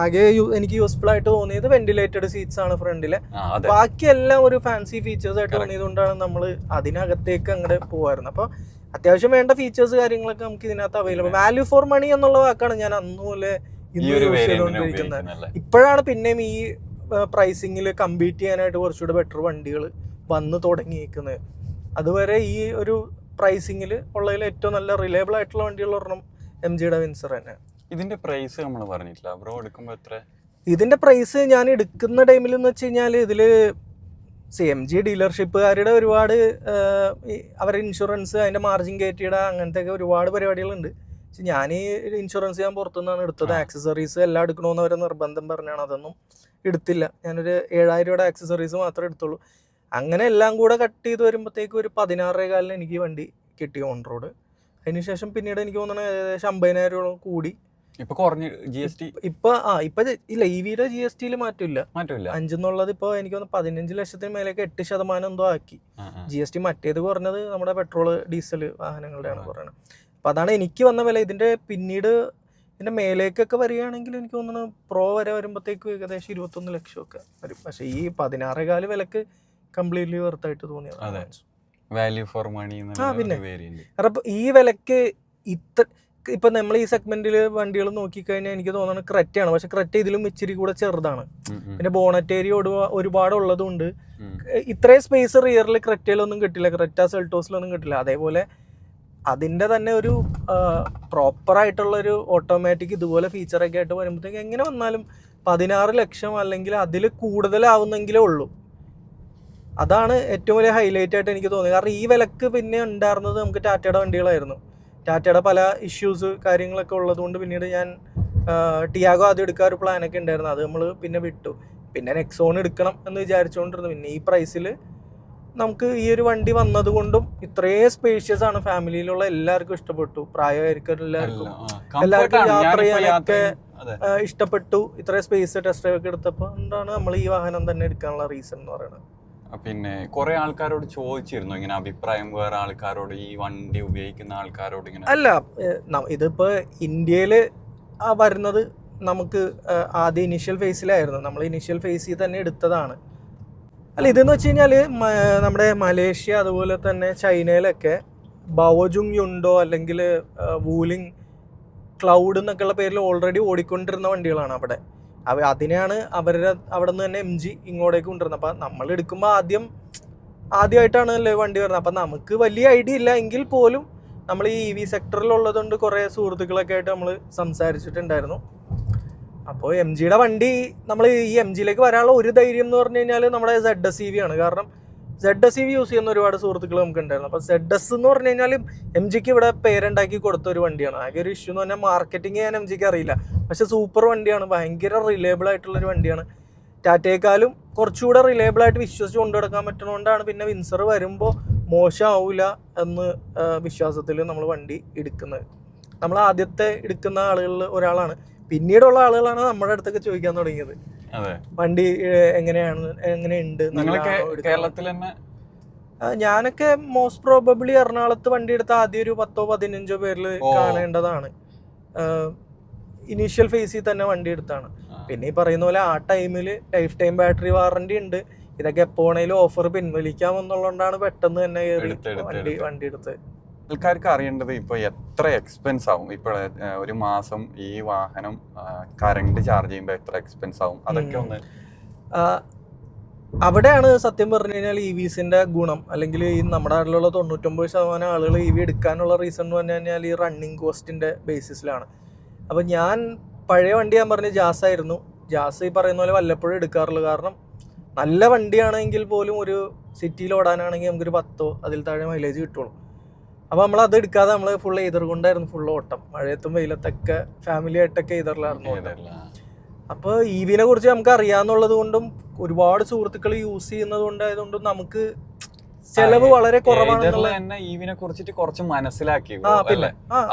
ആകെ എനിക്ക് യൂസ്ഫുൾ ആയിട്ട് തോന്നിയത് വെന്റിലേറ്റഡ് സീറ്റ്സ് ആണ് ഫ്രണ്ടിലെ. ബാക്കിയെല്ലാം ഒരു ഫാൻസി ഫീച്ചേഴ്സ് ആയിട്ട് തോന്നിയത് കൊണ്ടാണ് നമ്മൾ അതിനകത്തേക്ക് അങ്ങോട്ട് പോകുമായിരുന്നു. അപ്പോൾ അത്യാവശ്യം വേണ്ട ഫീച്ചേഴ്സ് കാര്യങ്ങളൊക്കെ നമുക്ക് ഇതിനകത്ത് അവൈലബിൾ. വാല്യൂ ഫോർ മണി എന്നുള്ള വാക്കാണ് ഞാൻ അന്നുപോലെ ഇന്ന് യൂസ് ചെയ്തുകൊണ്ടിരിക്കുന്നത്. ഇപ്പോഴാണ് പിന്നെയും ഈ പ്രൈസിങ്ങിൽ കമ്പീറ്റ് ചെയ്യാനായിട്ട് കുറച്ചുകൂടെ ബെറ്റർ വണ്ടികൾ വന്ന് തുടങ്ങിയിരിക്കുന്നത്. അതുവരെ ഈ ഒരു പ്രൈസിങ്ങിൽ ഉള്ളതിൽ ഏറ്റവും നല്ല റിലയബിൾ ആയിട്ടുള്ള വണ്ടികൾ ഒരെണ്ണം MGയുടെ വിൻസർ തന്നെ. ഇതിന്റെ പ്രൈസ് നമ്മൾ പറഞ്ഞിട്ടില്ല ബ്രോ, എടുക്കുമ്പോൾ എത്ര? ഇതിന്റെ പ്രൈസ് ഞാൻ എടുക്കുന്ന ടൈമിൽ എന്ന് വെച്ച് കഴിഞ്ഞാൽ ഇതിൽ MG ഡീലർഷിപ്പുകാരുടെ ഒരുപാട് അവരുടെ ഇൻഷുറൻസ്, അതിൻ്റെ മാർജിൻ കയറ്റിയിട, അങ്ങനത്തെ ഒക്കെ ഒരുപാട് പരിപാടികളുണ്ട്. പക്ഷെ ഞാൻ ഈ ഇൻഷുറൻസ് ഞാൻ പുറത്തുനിന്നാണ് എടുത്തത്. ആക്സസറീസ് എല്ലാം എടുക്കണമെന്ന് അവരെ നിർബന്ധം പറഞ്ഞാണ്, അതൊന്നും എടുത്തില്ല. ഞാനൊരു 7000 രൂപയുടെ ആക്സസറീസ് മാത്രമേ എടുത്തുള്ളൂ. അങ്ങനെ എല്ലാം കൂടെ കട്ട് ചെയ്ത് വരുമ്പോഴത്തേക്ക് ഒരു 16,000 എനിക്ക് വണ്ടി കിട്ടി ഓൺ റോഡ്. അതിനുശേഷം പിന്നീട് എനിക്ക് തോന്നുന്നത് ഏകദേശം 50,000 രൂപ കൂടി. ഇപ്പൊ കുറഞ്ഞ GST ഇപ്പൊ ഇല്ല, EVയുടെ GSTയിൽ മാറ്റമില്ല. 5 എന്നുള്ളത് ഇപ്പോൾ എനിക്ക് തോന്നുന്നു 15 ലക്ഷത്തിന് മേലേക്ക് 8% എന്തോ ആക്കി. GST മറ്റേത് കുറഞ്ഞത് നമ്മുടെ പെട്രോൾ ഡീസൽ വാഹനങ്ങളുടെയാണ് പറയുന്നത്. അപ്പം അതാണ് എനിക്ക് വന്ന വില. ഇതിന്റെ പിന്നീട് ഇതിന്റെ മേലേക്കൊക്കെ വരികയാണെങ്കിൽ എനിക്ക് തോന്നുന്നു പ്രോ വരെ വരുമ്പോഴത്തേക്കും ഏകദേശം 21 ലക്ഷമൊക്കെ വരും. പക്ഷെ ഈ 16,000 വിലക്ക് കംപ്ലീറ്റ്ലി വെർത്തായിട്ട് തോന്നിയത്. Value for money. പിന്നെ കാരണം ഈ വിലക്ക് ഇപ്പൊ നമ്മൾ ഈ സെഗ്മെന്റിൽ വണ്ടികൾ നോക്കിക്കഴിഞ്ഞാൽ എനിക്ക് തോന്നുന്നത് ക്രെറ്റയാണ്. പക്ഷെ ക്രെറ്റ ഇതിലും ഇച്ചിരി കൂടെ ചെറുതാണ്. പിന്നെ ബോണറ്റ് ഏരിയ ഒരുപാട് ഉള്ളതുകൊണ്ട് ഇത്രയും സ്പേസ് റിയറിൽ ക്രെറ്റയിലൊന്നും കിട്ടില്ല, ക്രെറ്റ സെൽട്ടോസിലൊന്നും കിട്ടില്ല. അതേപോലെ അതിൻ്റെ തന്നെ ഒരു പ്രോപ്പറായിട്ടുള്ളൊരു ഓട്ടോമാറ്റിക് ഇതുപോലെ ഫീച്ചറൊക്കെ ആയിട്ട് വരുമ്പോഴത്തേക്ക് എങ്ങനെ വന്നാലും 16 ലക്ഷം അല്ലെങ്കിൽ അതിൽ കൂടുതലാവുന്നെങ്കിലേ ഉള്ളൂ. അതാണ് ഏറ്റവും വലിയ ഹൈലൈറ്റ് ആയിട്ട് എനിക്ക് തോന്നിയത്. കാരണം ഈ വിലക്ക് പിന്നെ ഉണ്ടായിരുന്നത് നമുക്ക് ടാറ്റയുടെ വണ്ടികളായിരുന്നു. ടാറ്റയുടെ പല ഇഷ്യൂസ് കാര്യങ്ങളൊക്കെ ഉള്ളതുകൊണ്ട് പിന്നീട് ഞാൻ ടിയാഗോ ആദ്യം എടുക്കാൻ ഒരു പ്ലാനൊക്കെ ഉണ്ടായിരുന്നു, അത് നമ്മൾ പിന്നെ വിട്ടു. പിന്നെ നെക്സോൺ എടുക്കണം എന്ന് വിചാരിച്ചുകൊണ്ടിരുന്നു. പിന്നെ ഈ പ്രൈസിൽ നമുക്ക് ഈ ഒരു വണ്ടി വന്നതുകൊണ്ടും ഇത്രയും സ്പേഷ്യസ് ആണ്, ഫാമിലിയിലുള്ള എല്ലാവർക്കും ഇഷ്ടപ്പെട്ടു, പ്രായമായിരിക്കും എല്ലാവർക്കും യാത്ര ചെയ്യാനൊക്കെ ഇഷ്ടപ്പെട്ടു. ഇത്രയും സ്പേസ് ടെസ്റ്റ് ഡ്രൈവ് ഒക്കെ എടുത്തപ്പോൾ എന്താണ് നമ്മൾ ഈ വാഹനം തന്നെ എടുക്കാനുള്ള റീസൺ എന്ന് പറയുന്നത്. പിന്നെ കുറെ ആൾക്കാരോട് ചോദിച്ചിരുന്നു ഇങ്ങനെ അഭിപ്രായം, വേറെ ആൾക്കാരോട്, ഈ വണ്ടി ഉപയോഗിക്കുന്ന ആൾക്കാരോട് ഇങ്ങനെ? അല്ല, ഇതിപ്പോ ഇന്ത്യയിൽ വരുന്നത് നമുക്ക് ആദ്യം ഇനീഷ്യൽ ഫേസിലായിരുന്നു. നമ്മൾ ഇനീഷ്യൽ ഫേസിൽ തന്നെ എടുത്തതാണ്. അല്ല, ഇതെന്ന് വെച്ച് കഴിഞ്ഞാൽ നമ്മുടെ മലേഷ്യ അതുപോലെ തന്നെ ചൈനയിലൊക്കെ ബാവോജുങ് യുണ്ടോ അല്ലെങ്കിൽ വൂലിംഗ് ക്ലൗഡ് എന്നൊക്കെയുള്ള പേരിൽ ഓൾറെഡി ഓടിക്കൊണ്ടിരുന്ന വണ്ടികളാണ് അവിടെ. അതിനെയാണ് അവരുടെ അവിടെ നിന്ന് തന്നെ MG ഇങ്ങോട്ടേക്ക് കൊണ്ടുവരുന്നത്. അപ്പം നമ്മൾ എടുക്കുമ്പോൾ ആദ്യമായിട്ടാണ് അല്ലേ വണ്ടി വരുന്നത്. അപ്പം നമുക്ക് വലിയ ഐഡിയ ഇല്ല എങ്കിൽ പോലും നമ്മൾ ഈ EV സെക്ടറിലുള്ളതുകൊണ്ട് കുറേ സുഹൃത്തുക്കളൊക്കെ ആയിട്ട് നമ്മൾ സംസാരിച്ചിട്ടുണ്ടായിരുന്നു. അപ്പോൾ MGയുടെ വണ്ടി നമ്മൾ ഈ MGയിലേക്ക് വരാനുള്ള ഒരു ധൈര്യം എന്ന് പറഞ്ഞു കഴിഞ്ഞാൽ നമ്മുടെ ZS-EV ആണ്. കാരണം ZS-EV യൂസ് ചെയ്യുന്ന ഒരുപാട് സുഹൃത്തുക്കൾ നമുക്ക് ഉണ്ടായിരുന്നു. അപ്പോൾ ZS എന്ന് പറഞ്ഞു കഴിഞ്ഞാൽ MGക്ക് ഇവിടെ പേരുണ്ടാക്കി കൊടുത്ത ഒരു വണ്ടിയാണ്. ആകെ ഒരു ഇഷ്യൂ എന്ന് പറഞ്ഞാൽ മാർക്കറ്റിംഗ് ചെയ്യാൻ MGക്ക് അറിയില്ല. പക്ഷെ സൂപ്പർ വണ്ടിയാണ്, ഭയങ്കര റിലയബിൾ ആയിട്ടുള്ളൊരു വണ്ടിയാണ്. ടാറ്റയെക്കാളും കുറച്ചുകൂടെ റിലയബിൾ ആയിട്ട് വിശ്വസിച്ച് കൊണ്ടുനടക്കാൻ പറ്റുന്നതുകൊണ്ടാണ് പിന്നെ വിൻസർ വരുമ്പോൾ മോശമാവില്ല എന്ന് വിശ്വാസത്തിൽ നമ്മൾ വണ്ടി എടുക്കുന്നത്. നമ്മൾ ആദ്യത്തെ എടുക്കുന്ന ആളുകളിൽ ഒരാളാണ്. പിന്നീടുള്ള ആളുകളാണ് നമ്മുടെ അടുത്തൊക്കെ ചോദിക്കാൻ തുടങ്ങിയത്, വണ്ടി എങ്ങനെയുണ്ട്. കേരളത്തിൽ തന്നെ ഞാനൊക്കെ മോസ്റ്റ് പ്രോബബ്ലി എറണാകുളത്ത് വണ്ടി എടുത്ത ആദ്യം ഒരു 10-15 പേരിൽ കാണേണ്ടതാണ്. ഇനീഷ്യൽ ഫേസിൽ തന്നെ വണ്ടി എടുത്താണ്. പിന്നെ ഈ പറയുന്ന പോലെ ആ ടൈമിൽ ലൈഫ് ടൈം ബാറ്ററി വാറണ്ടി ഉണ്ട്. ഇതൊക്കെ എപ്പോണേലും ഓഫർ പിൻവലിക്കാമെന്നുള്ളതുകൊണ്ടാണ് പെട്ടെന്ന് തന്നെ വണ്ടി എടുത്തത്. ആൾക്കാർക്ക് അറിയേണ്ടത് ഇപ്പൊ എത്ര എക്സ്പെൻസ് ആവും, ഇപ്പൊ ഒരു മാസം ഈ വാഹനം കറണ്ട് ചാർജ് ചെയ്യുമ്പോൾ എത്ര എക്സ്പെൻസ് ആവും, അതൊക്കെ ഒന്ന്. അവിടെയാണ് സത്യം പറഞ്ഞു കഴിഞ്ഞാൽ EVസിന്റെ ഗുണം. അല്ലെങ്കിൽ ഈ നമ്മുടെ നാട്ടിലുള്ള 99% ആളുകൾ EV എടുക്കാനുള്ള റീസൺ എന്ന് പറഞ്ഞു കഴിഞ്ഞാൽ ഈ റണ്ണിങ് കോസ്റ്റിന്റെ ബേസിസിലാണ്. അപ്പം ഞാൻ പഴയ വണ്ടി ഞാൻ പറഞ്ഞ ജാസ് ആയിരുന്നു. ജാസ് ഈ പറയുന്ന പോലെ വല്ലപ്പോഴും എടുക്കാറുള്ളൂ. കാരണം നല്ല വണ്ടിയാണെങ്കിൽ പോലും ഒരു സിറ്റിയിൽ ഓടാനാണെങ്കിൽ നമുക്കൊരു 10 അതിൽ താഴെ മൈലേജ് കിട്ടുള്ളൂ. അപ്പോൾ നമ്മളത് എടുക്കാതെ നമ്മൾ ഫുൾ എയ്തറുകൊണ്ടായിരുന്നു ഫുൾ ഓട്ടം. മഴയത്തും വെയിലത്തൊക്കെ ഫാമിലി ആയിട്ടൊക്കെ എയ്തറിലായിരുന്നു ഓട്ടം. അപ്പോൾ EVനെ കുറിച്ച് നമുക്ക് അറിയാമെന്നുള്ളത് കൊണ്ടും ഒരുപാട് സുഹൃത്തുക്കൾ യൂസ് ചെയ്യുന്നത് കൊണ്ടായതുകൊണ്ടും നമുക്ക് ചെലവ് വളരെ കുറവാണെന്നുള്ള EVനെ കുറിച്ചിട്ട് കുറച്ച് മനസ്സിലാക്കി.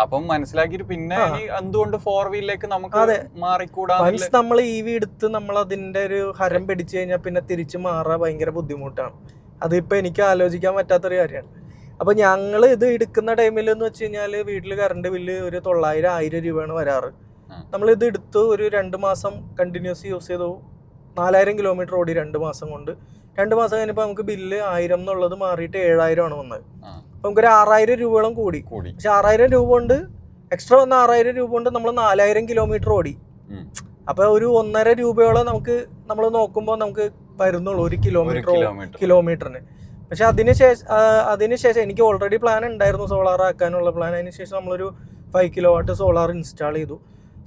അപ്പം മനസ്സിലാക്കിയിട്ട് പിന്നെ എന്തുകൊണ്ട് 4 വീലിലേക്ക് നമുക്ക് മാറിക്കൂടാ. വൺസ് നമ്മൾ EV എടുത്ത് നമ്മൾ അതിന്റെ ഒരു ഹരം പിടിച്ചു കഴിഞ്ഞാൽ പിന്നെ തിരിച്ചു മാറാൻ ഭയങ്കര ബുദ്ധിമുട്ടാണ്. അതിപ്പോൾ എനിക്ക് ആലോചിക്കാൻ പറ്റാത്തൊരു കാര്യമാണ്. അപ്പോൾ ഞങ്ങൾ ഇത് എടുക്കുന്ന ടൈമിൽ എന്ന് വെച്ച് കഴിഞ്ഞാൽ വീട്ടിൽ കറണ്ട് ബില്ല് ഒരു 900-1000 രൂപയാണ് വരാറ്. നമ്മളിത് എടുത്ത് ഒരു 2 മാസം കണ്ടിന്യൂസ് യൂസ് ചെയ്തു. 4000 കിലോമീറ്റർ ഓടി 2 മാസം കൊണ്ട്. 2 മാസം കഴിഞ്ഞപ്പോൾ നമുക്ക് ബില്ല് 1000 എന്നുള്ളത് മാറിയിട്ട് 7000 ആണ് വന്നത്. അപ്പോൾ നമുക്കൊരു 6000 രൂപയോളം കൂടി. പക്ഷെ 6000 രൂപ കൊണ്ട് എക്സ്ട്രാ വന്ന 6000 രൂപ കൊണ്ട് നമ്മൾ 4000 കിലോമീറ്റർ ഓടി. അപ്പോൾ ഒരു 1.5 രൂപയോളം നമുക്ക് നമ്മൾ നോക്കുമ്പോൾ നമുക്ക് വരുന്നുള്ളൂ ഒരു കിലോമീറ്ററിന്. പക്ഷെ അതിനുശേഷം എനിക്ക് ഓൾറെഡി പ്ലാൻ ഉണ്ടായിരുന്നു സോളാർ ആക്കാനുള്ള പ്ലാൻ. അതിനുശേഷം നമ്മളൊരു 5 കിലോവാട്ട് സോളാർ ഇൻസ്റ്റാൾ ചെയ്തു.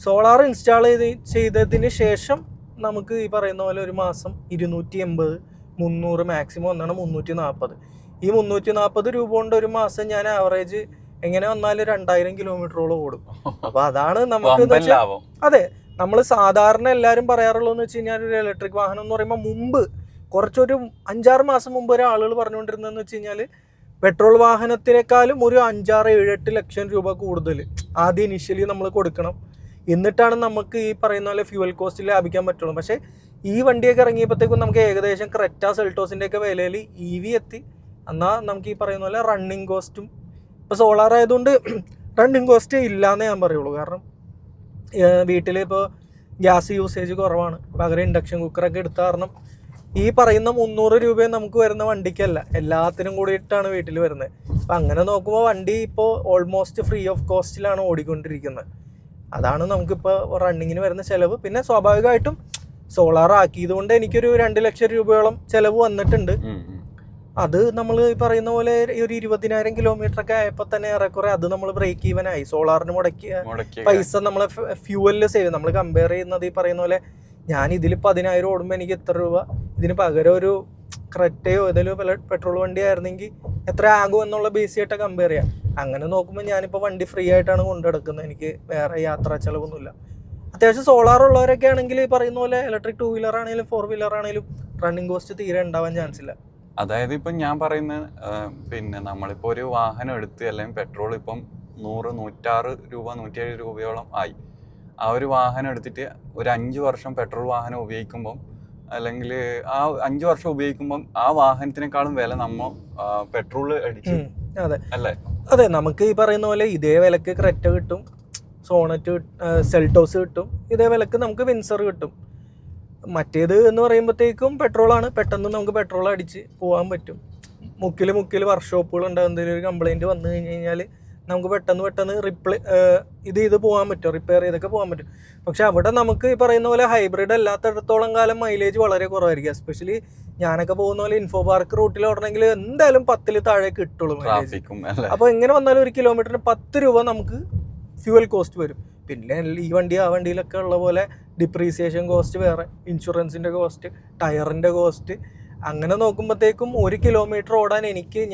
സോളാർ ഇൻസ്റ്റാൾ ചെയ്തതിന് ശേഷം നമുക്ക് ഈ പറയുന്ന പോലെ ഒരു മാസം 280-300 മാക്സിമം ഒന്നാണ് 340. ഈ 340 രൂപ കൊണ്ട് ഒരു മാസം ഞാൻ ആവറേജ് എങ്ങനെ വന്നാലും 2000 കിലോമീറ്ററോളം ഓടും. അപ്പൊ അതാണ് നമുക്ക്. അതെ, നമ്മൾ സാധാരണ എല്ലാവരും പറയാറുള്ളതെന്ന് വെച്ച് കഴിഞ്ഞാൽ ഒരു ഇലക്ട്രിക് വാഹനം എന്ന് പറയുമ്പോൾ മുമ്പ് കുറച്ചൊരു 5-6 മാസം മുമ്പ് ഒരു ആളുകൾ പറഞ്ഞുകൊണ്ടിരുന്നതെന്ന് വെച്ച് കഴിഞ്ഞാൽ പെട്രോൾ വാഹനത്തിനേക്കാളും ഒരു 5-6-7-8 ലക്ഷം രൂപ കൂടുതൽ ആദ്യം ഇനിഷ്യലി നമ്മൾ കൊടുക്കണം. എന്നിട്ടാണ് നമുക്ക് ഈ പറയുന്ന പോലെ ഫ്യൂവൽ കോസ്റ്റ് ലാഭിക്കാൻ പറ്റുള്ളൂ. പക്ഷേ ഈ വണ്ടിയൊക്കെ ഇറങ്ങിയപ്പോഴത്തേക്കും നമുക്ക് ഏകദേശം ക്രെറ്റ സെൽട്ടോസിൻ്റെ ഒക്കെ വിലയിൽ EV എത്തി. എന്നാൽ നമുക്ക് ഈ പറയുന്ന പോലെ റണ്ണിങ് കോസ്റ്റും ഇപ്പോൾ സോളാർ ആയതുകൊണ്ട് റണ്ണിങ് കോസ്റ്റ് ഇല്ലയെന്നേ ഞാൻ പറയുള്ളൂ. കാരണം വീട്ടിൽ ഇപ്പോൾ ഗ്യാസ് യൂസേജ് കുറവാണ്. പകരം ഇൻഡക്ഷൻ കുക്കറൊക്കെ എടുത്ത കാരണം ഈ പറയുന്ന 300 രൂപയും നമുക്ക് വരുന്ന വണ്ടിക്കല്ല, എല്ലാത്തിനും കൂടിയിട്ടാണ് വീട്ടിൽ വരുന്നത്. അപ്പം അങ്ങനെ നോക്കുമ്പോൾ വണ്ടി ഇപ്പോൾ ഓൾമോസ്റ്റ് ഫ്രീ ഓഫ് കോസ്റ്റിലാണ് ഓടിക്കൊണ്ടിരിക്കുന്നത്. അതാണ് നമുക്കിപ്പോൾ റണ്ണിങ്ങിന് വരുന്ന ചിലവ്. പിന്നെ സ്വാഭാവികമായിട്ടും സോളാർ ആക്കിയത് കൊണ്ട് എനിക്കൊരു 2 ലക്ഷം രൂപയോളം ചിലവ് വന്നിട്ടുണ്ട്. അത് നമ്മൾ ഈ പറയുന്ന പോലെ ഒരു 20,000 കിലോമീറ്റർ ഒക്കെ ആയപ്പോൾ തന്നെ ഏറെക്കുറെ അത് നമ്മൾ ബ്രേക്ക് ഈവൻ ആയി. സോളാറിന് മുടക്കിയ പൈസ നമ്മളെ ഫ്യൂവലിൽ സേവ്. നമ്മൾ കമ്പയർ ചെയ്യുന്നത് ഈ പറയുന്ന പോലെ ഞാൻ ഇതിൽ 10,000 ഓടുമ്പോൾ എനിക്ക് എത്ര രൂപ, ഇതിന് പകരം ഒരു ക്രെറ്റയോ ഏതെങ്കിലും പെട്രോൾ വണ്ടി ആയിരുന്നെങ്കിൽ എത്ര ആകും എന്നുള്ള ബേസിയായിട്ട് കമ്പയർ ചെയ്യാം. അങ്ങനെ നോക്കുമ്പോൾ ഞാനിപ്പോൾ വണ്ടി ഫ്രീ ആയിട്ടാണ് കൊണ്ടു നടക്കുന്നത്. എനിക്ക് വേറെ യാത്രാ ചിലവൊന്നുമില്ല. അത്യാവശ്യം സോളാർ ഉള്ളവരൊക്കെ ആണെങ്കിൽ ഈ പറയുന്ന പോലെ ഇലക്ട്രിക് 2 വീലർ ആണെങ്കിലും 4 വീലർ ആണെങ്കിലും റണ്ണിങ് കോസ്റ്റ് തീരെ ഉണ്ടാവാൻ ചാൻസ് ഇല്ല. അതായത് ഇപ്പം ഞാൻ പറയുന്നത് പിന്നെ നമ്മളിപ്പോൾ ഒരു വാഹനം എടുത്ത് അല്ലെങ്കിൽ പെട്രോൾ ഇപ്പം 100, 106 രൂപ 107 രൂപയോളം ആയി. ആ ഒരു വാഹനം എടുത്തിട്ട് ഒരു 5 വർഷം പെട്രോൾ വാഹനം ഉപയോഗിക്കുമ്പം അല്ലെങ്കിൽ ആ 5 വർഷം ഉപയോഗിക്കുമ്പോൾ ആ വാഹനത്തിനേക്കാളും വില നമ്മ പെട്രോള് അടിച്ച് അതെ അല്ലേ? അതെ, നമുക്ക് ഈ പറയുന്ന പോലെ ഇതേ വിലക്ക് ക്രെറ്റ കിട്ടും, സോണറ്റ് സെൽട്ടോസ് കിട്ടും, ഇതേ വിലക്ക് നമുക്ക് വിൻസർ കിട്ടും. മറ്റേത് എന്ന് പറയുമ്പോഴത്തേക്കും പെട്രോളാണ്, പെട്ടെന്ന് നമുക്ക് പെട്രോൾ അടിച്ച് പോകാൻ പറ്റും. മുക്കിൽ വർക്ക്ഷോപ്പുകൾ ഉണ്ടാകും, എന്തെങ്കിലും ഒരു കംപ്ലൈൻറ്റ് വന്നു കഴിഞ്ഞ് കഴിഞ്ഞാൽ നമുക്ക് പെട്ടെന്ന് ഇത് പോകാൻ പറ്റും, റിപ്പയർ ചെയ്തൊക്കെ പോകാൻ പറ്റും. പക്ഷെ അവിടെ നമുക്ക് ഈ പറയുന്ന പോലെ ഹൈബ്രിഡ് അല്ലാത്തടത്തോളം കാലം മൈലേജ് വളരെ കുറവായിരിക്കും. എസ്പെഷ്യലി ഞാനൊക്കെ പോകുന്ന പോലെ ഇൻഫോ പാർക്ക് റൂട്ടിൽ ഓടണമെങ്കിൽ എന്തായാലും 10 താഴെ കിട്ടുള്ളൂ മൈലേജ്. അപ്പോൾ എങ്ങനെ വന്നാലും ഒരു കിലോമീറ്ററിന് 10 രൂപ നമുക്ക് ഫ്യൂവൽ കോസ്റ്റ് വരും. പിന്നെ ഈ വണ്ടി ആ വണ്ടിയിലൊക്കെ ഉള്ള പോലെ ഡിപ്രീസിയേഷൻ കോസ്റ്റ് വേറെ, ഇൻഷുറൻസിൻ്റെ കോസ്റ്റ്, ടയറിൻ്റെ കോസ്റ്റ്, അങ്ങനെ നോക്കുമ്പോഴത്തേക്കും 1 കിലോമീറ്റർ ഓടാൻ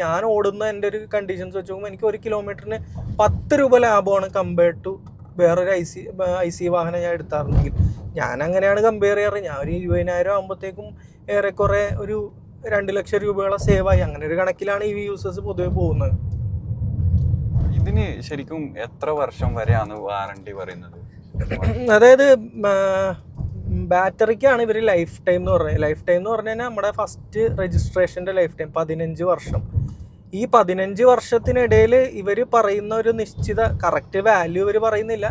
ഞാൻ ഓടുന്ന എൻ്റെ ഒരു കണ്ടീഷൻസ് വെച്ച് നോക്കുമ്പോൾ എനിക്ക് 1 കിലോമീറ്ററിന് 10 രൂപ ലാഭമാണ് കമ്പയർഡ് ടു വേറൊരു ഐ സി വാഹനം ഞാൻ എടുത്തായിരുന്നെങ്കിൽ. ഞാൻ അങ്ങനെയാണ് കമ്പയർ ചെയ്യാറ്. ഞാൻ ഒരു 20,000 ആകുമ്പോഴത്തേക്കും ഏറെക്കുറെ ഒരു 2 ലക്ഷം രൂപയോളം സേവായി. അങ്ങനെ ഒരു കണക്കിലാണ് EV യൂസേഴ്സ് പൊതുവെ പോകുന്നത്. ഇതിന് ശരിക്കും എത്ര വർഷം വരെയാണ് വാറണ്ടി പറയുന്നത്? അതായത് ബാറ്ററിക്കാണ് ഇവർ ലൈഫ് ടൈം എന്ന് പറഞ്ഞത്. ലൈഫ് ടൈം എന്ന് പറഞ്ഞു കഴിഞ്ഞാൽ നമ്മുടെ ഫസ്റ്റ് രജിസ്ട്രേഷൻ്റെ ലൈഫ് ടൈം 15 വർഷം. ഈ 15 വർഷത്തിനിടയിൽ ഇവർ പറയുന്ന ഒരു നിശ്ചിത കറക്റ്റ് വാല്യൂ ഇവർ പറയുന്നില്ല.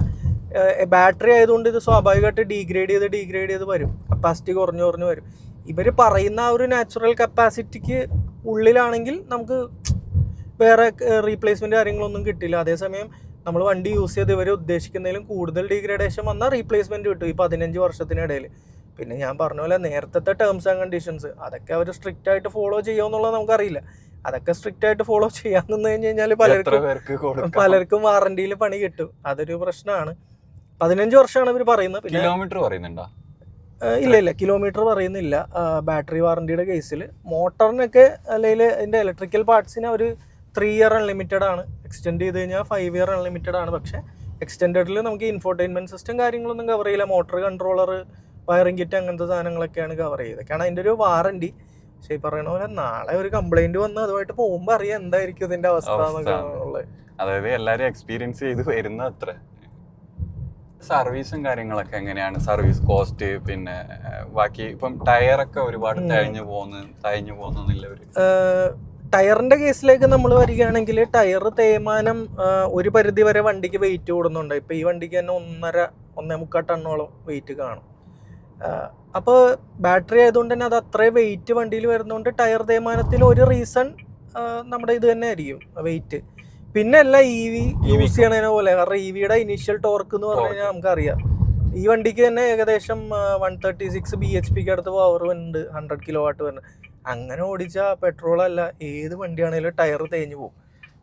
ബാറ്ററി ആയതുകൊണ്ട് ഇത് സ്വാഭാവികമായിട്ട് ഡീഗ്രേഡ് ചെയ്ത് വരും, കപ്പാസിറ്റി കുറഞ്ഞു വരും. ഇവർ പറയുന്ന ആ ഒരു നാച്ചുറൽ കപ്പാസിറ്റിക്ക് ഉള്ളിലാണെങ്കിൽ നമുക്ക് വേറെ റീപ്ലേസ്മെൻറ്റ് കാര്യങ്ങളൊന്നും കിട്ടില്ല. അതേസമയം നമ്മൾ വണ്ടി യൂസ് ചെയ്ത് ഇവർ ഉദ്ദേശിക്കുന്നതിലും കൂടുതൽ ഡീഗ്രേഡേഷൻ വന്നാൽ റീപ്ലേസ്മെൻറ്റ് കിട്ടും ഈ 15 വർഷത്തിനിടയിൽ. പിന്നെ ഞാൻ പറഞ്ഞ പോലെ നേരത്തെ ടേംസ് ആൻഡ് കണ്ടീഷൻസ് അതൊക്കെ അവർ സ്ട്രിക്റ്റ് ആയിട്ട് ഫോളോ ചെയ്യുമെന്നുള്ളത് നമുക്കറിയില്ല. അതൊക്കെ സ്ട്രിക്റ്റ് ആയിട്ട് ഫോളോ ചെയ്യാൻ നിന്ന് കഴിഞ്ഞാൽ പലർക്കും വാറണ്ടിയിൽ പണി കിട്ടും. അതൊരു പ്രശ്നമാണ്. 15 വർഷമാണ് ഇവർ പറയുന്നത്. പിന്നെ കിലോമീറ്റർ പറയുന്നുണ്ടോ? ഇല്ല, കിലോമീറ്റർ പറയുന്നില്ല ബാറ്ററി വാറണ്ടിയുടെ കേസിൽ. മോട്ടറിനൊക്കെ അല്ലെങ്കിൽ അതിൻ്റെ ഇലക്ട്രിക്കൽ പാർട്സിന് ഒരു 3 ഇയർ അൺലിമിറ്റഡ് ആണ്. എക്സ്റ്റെൻഡ് ചെയ്ത് കഴിഞ്ഞാൽ 5 ഇയർ അൺലിമിറ്റഡ് ആണ്. പക്ഷേ എക്സ്റ്റെൻഡഡിൽ നമുക്ക് ഇൻഫോർടൈൻമെൻറ്റ് സിസ്റ്റം കാര്യങ്ങളൊന്നും കവർ ചെയ്യില്ല. മോട്ടർ കൺട്രോളർ, വയറിംഗ് കിറ്റ്, അങ്ങനത്തെ സാധനങ്ങളൊക്കെയാണ് കവർ ചെയ്തത്. കാരണം അതിൻ്റെ ഒരു വാറണ്ടി. പക്ഷേ ഈ പറയുന്ന പോലെ നാളെ ഒരു കംപ്ലൈൻറ്റ് വന്ന് അതുമായിട്ട് പോകുമ്പോൾ അറിയാം എന്തായിരിക്കും ഇതിൻ്റെ അവസ്ഥ എന്നൊക്കെ ഉള്ളത്. അതായത് എല്ലാവരും എക്സ്പീരിയൻസ് ചെയ്ത് വരുന്ന അത്ര. സർവീസും കാര്യങ്ങളൊക്കെ എങ്ങനെയാണ്? സർവീസ് കോസ്റ്റ്, പിന്നെ ബാക്കി ഇപ്പം ടയറൊക്കെ ഒരുപാട് തഴഞ്ഞു പോകുന്നില്ല ഒരു ടയറിൻ്റെ കേസിലേക്ക് നമ്മൾ വരികയാണെങ്കിൽ ടയർ തേയ്മാനം ഒരു പരിധി വരെ വണ്ടിക്ക് വെയിറ്റ് കൂടുന്നുണ്ട്. ഇപ്പോൾ ഈ വണ്ടിക്ക് തന്നെ 1.5 ടണ്ണോളം വെയിറ്റ് കാണും. അപ്പോൾ ബാറ്ററി ആയതുകൊണ്ട് തന്നെ അത് അത്രയും വെയിറ്റ് വണ്ടിയിൽ വരുന്നതുകൊണ്ട് ടയർ തേയ്മാനത്തിൽ ഒരു റീസൺ നമ്മുടെ ഇത് തന്നെ ആയിരിക്കും, വെയിറ്റ്. പിന്നെ അല്ല EV യൂസ് ചെയ്യണതിനെ പോലെ, കാരണം EVയുടെ ഇനീഷ്യൽ ടോർക്ക് എന്ന് പറഞ്ഞു കഴിഞ്ഞാൽ നമുക്കറിയാം. ഈ വണ്ടിക്ക് തന്നെ ഏകദേശം 136 bhpക്ക് അടുത്ത് പവർ ഉണ്ട്, 100 kW വരുന്നത്. അങ്ങനെ ഓടിച്ചാൽ പെട്രോളല്ല ഏത് വണ്ടിയാണെങ്കിലും ടയർ തേഞ്ഞു പോകും.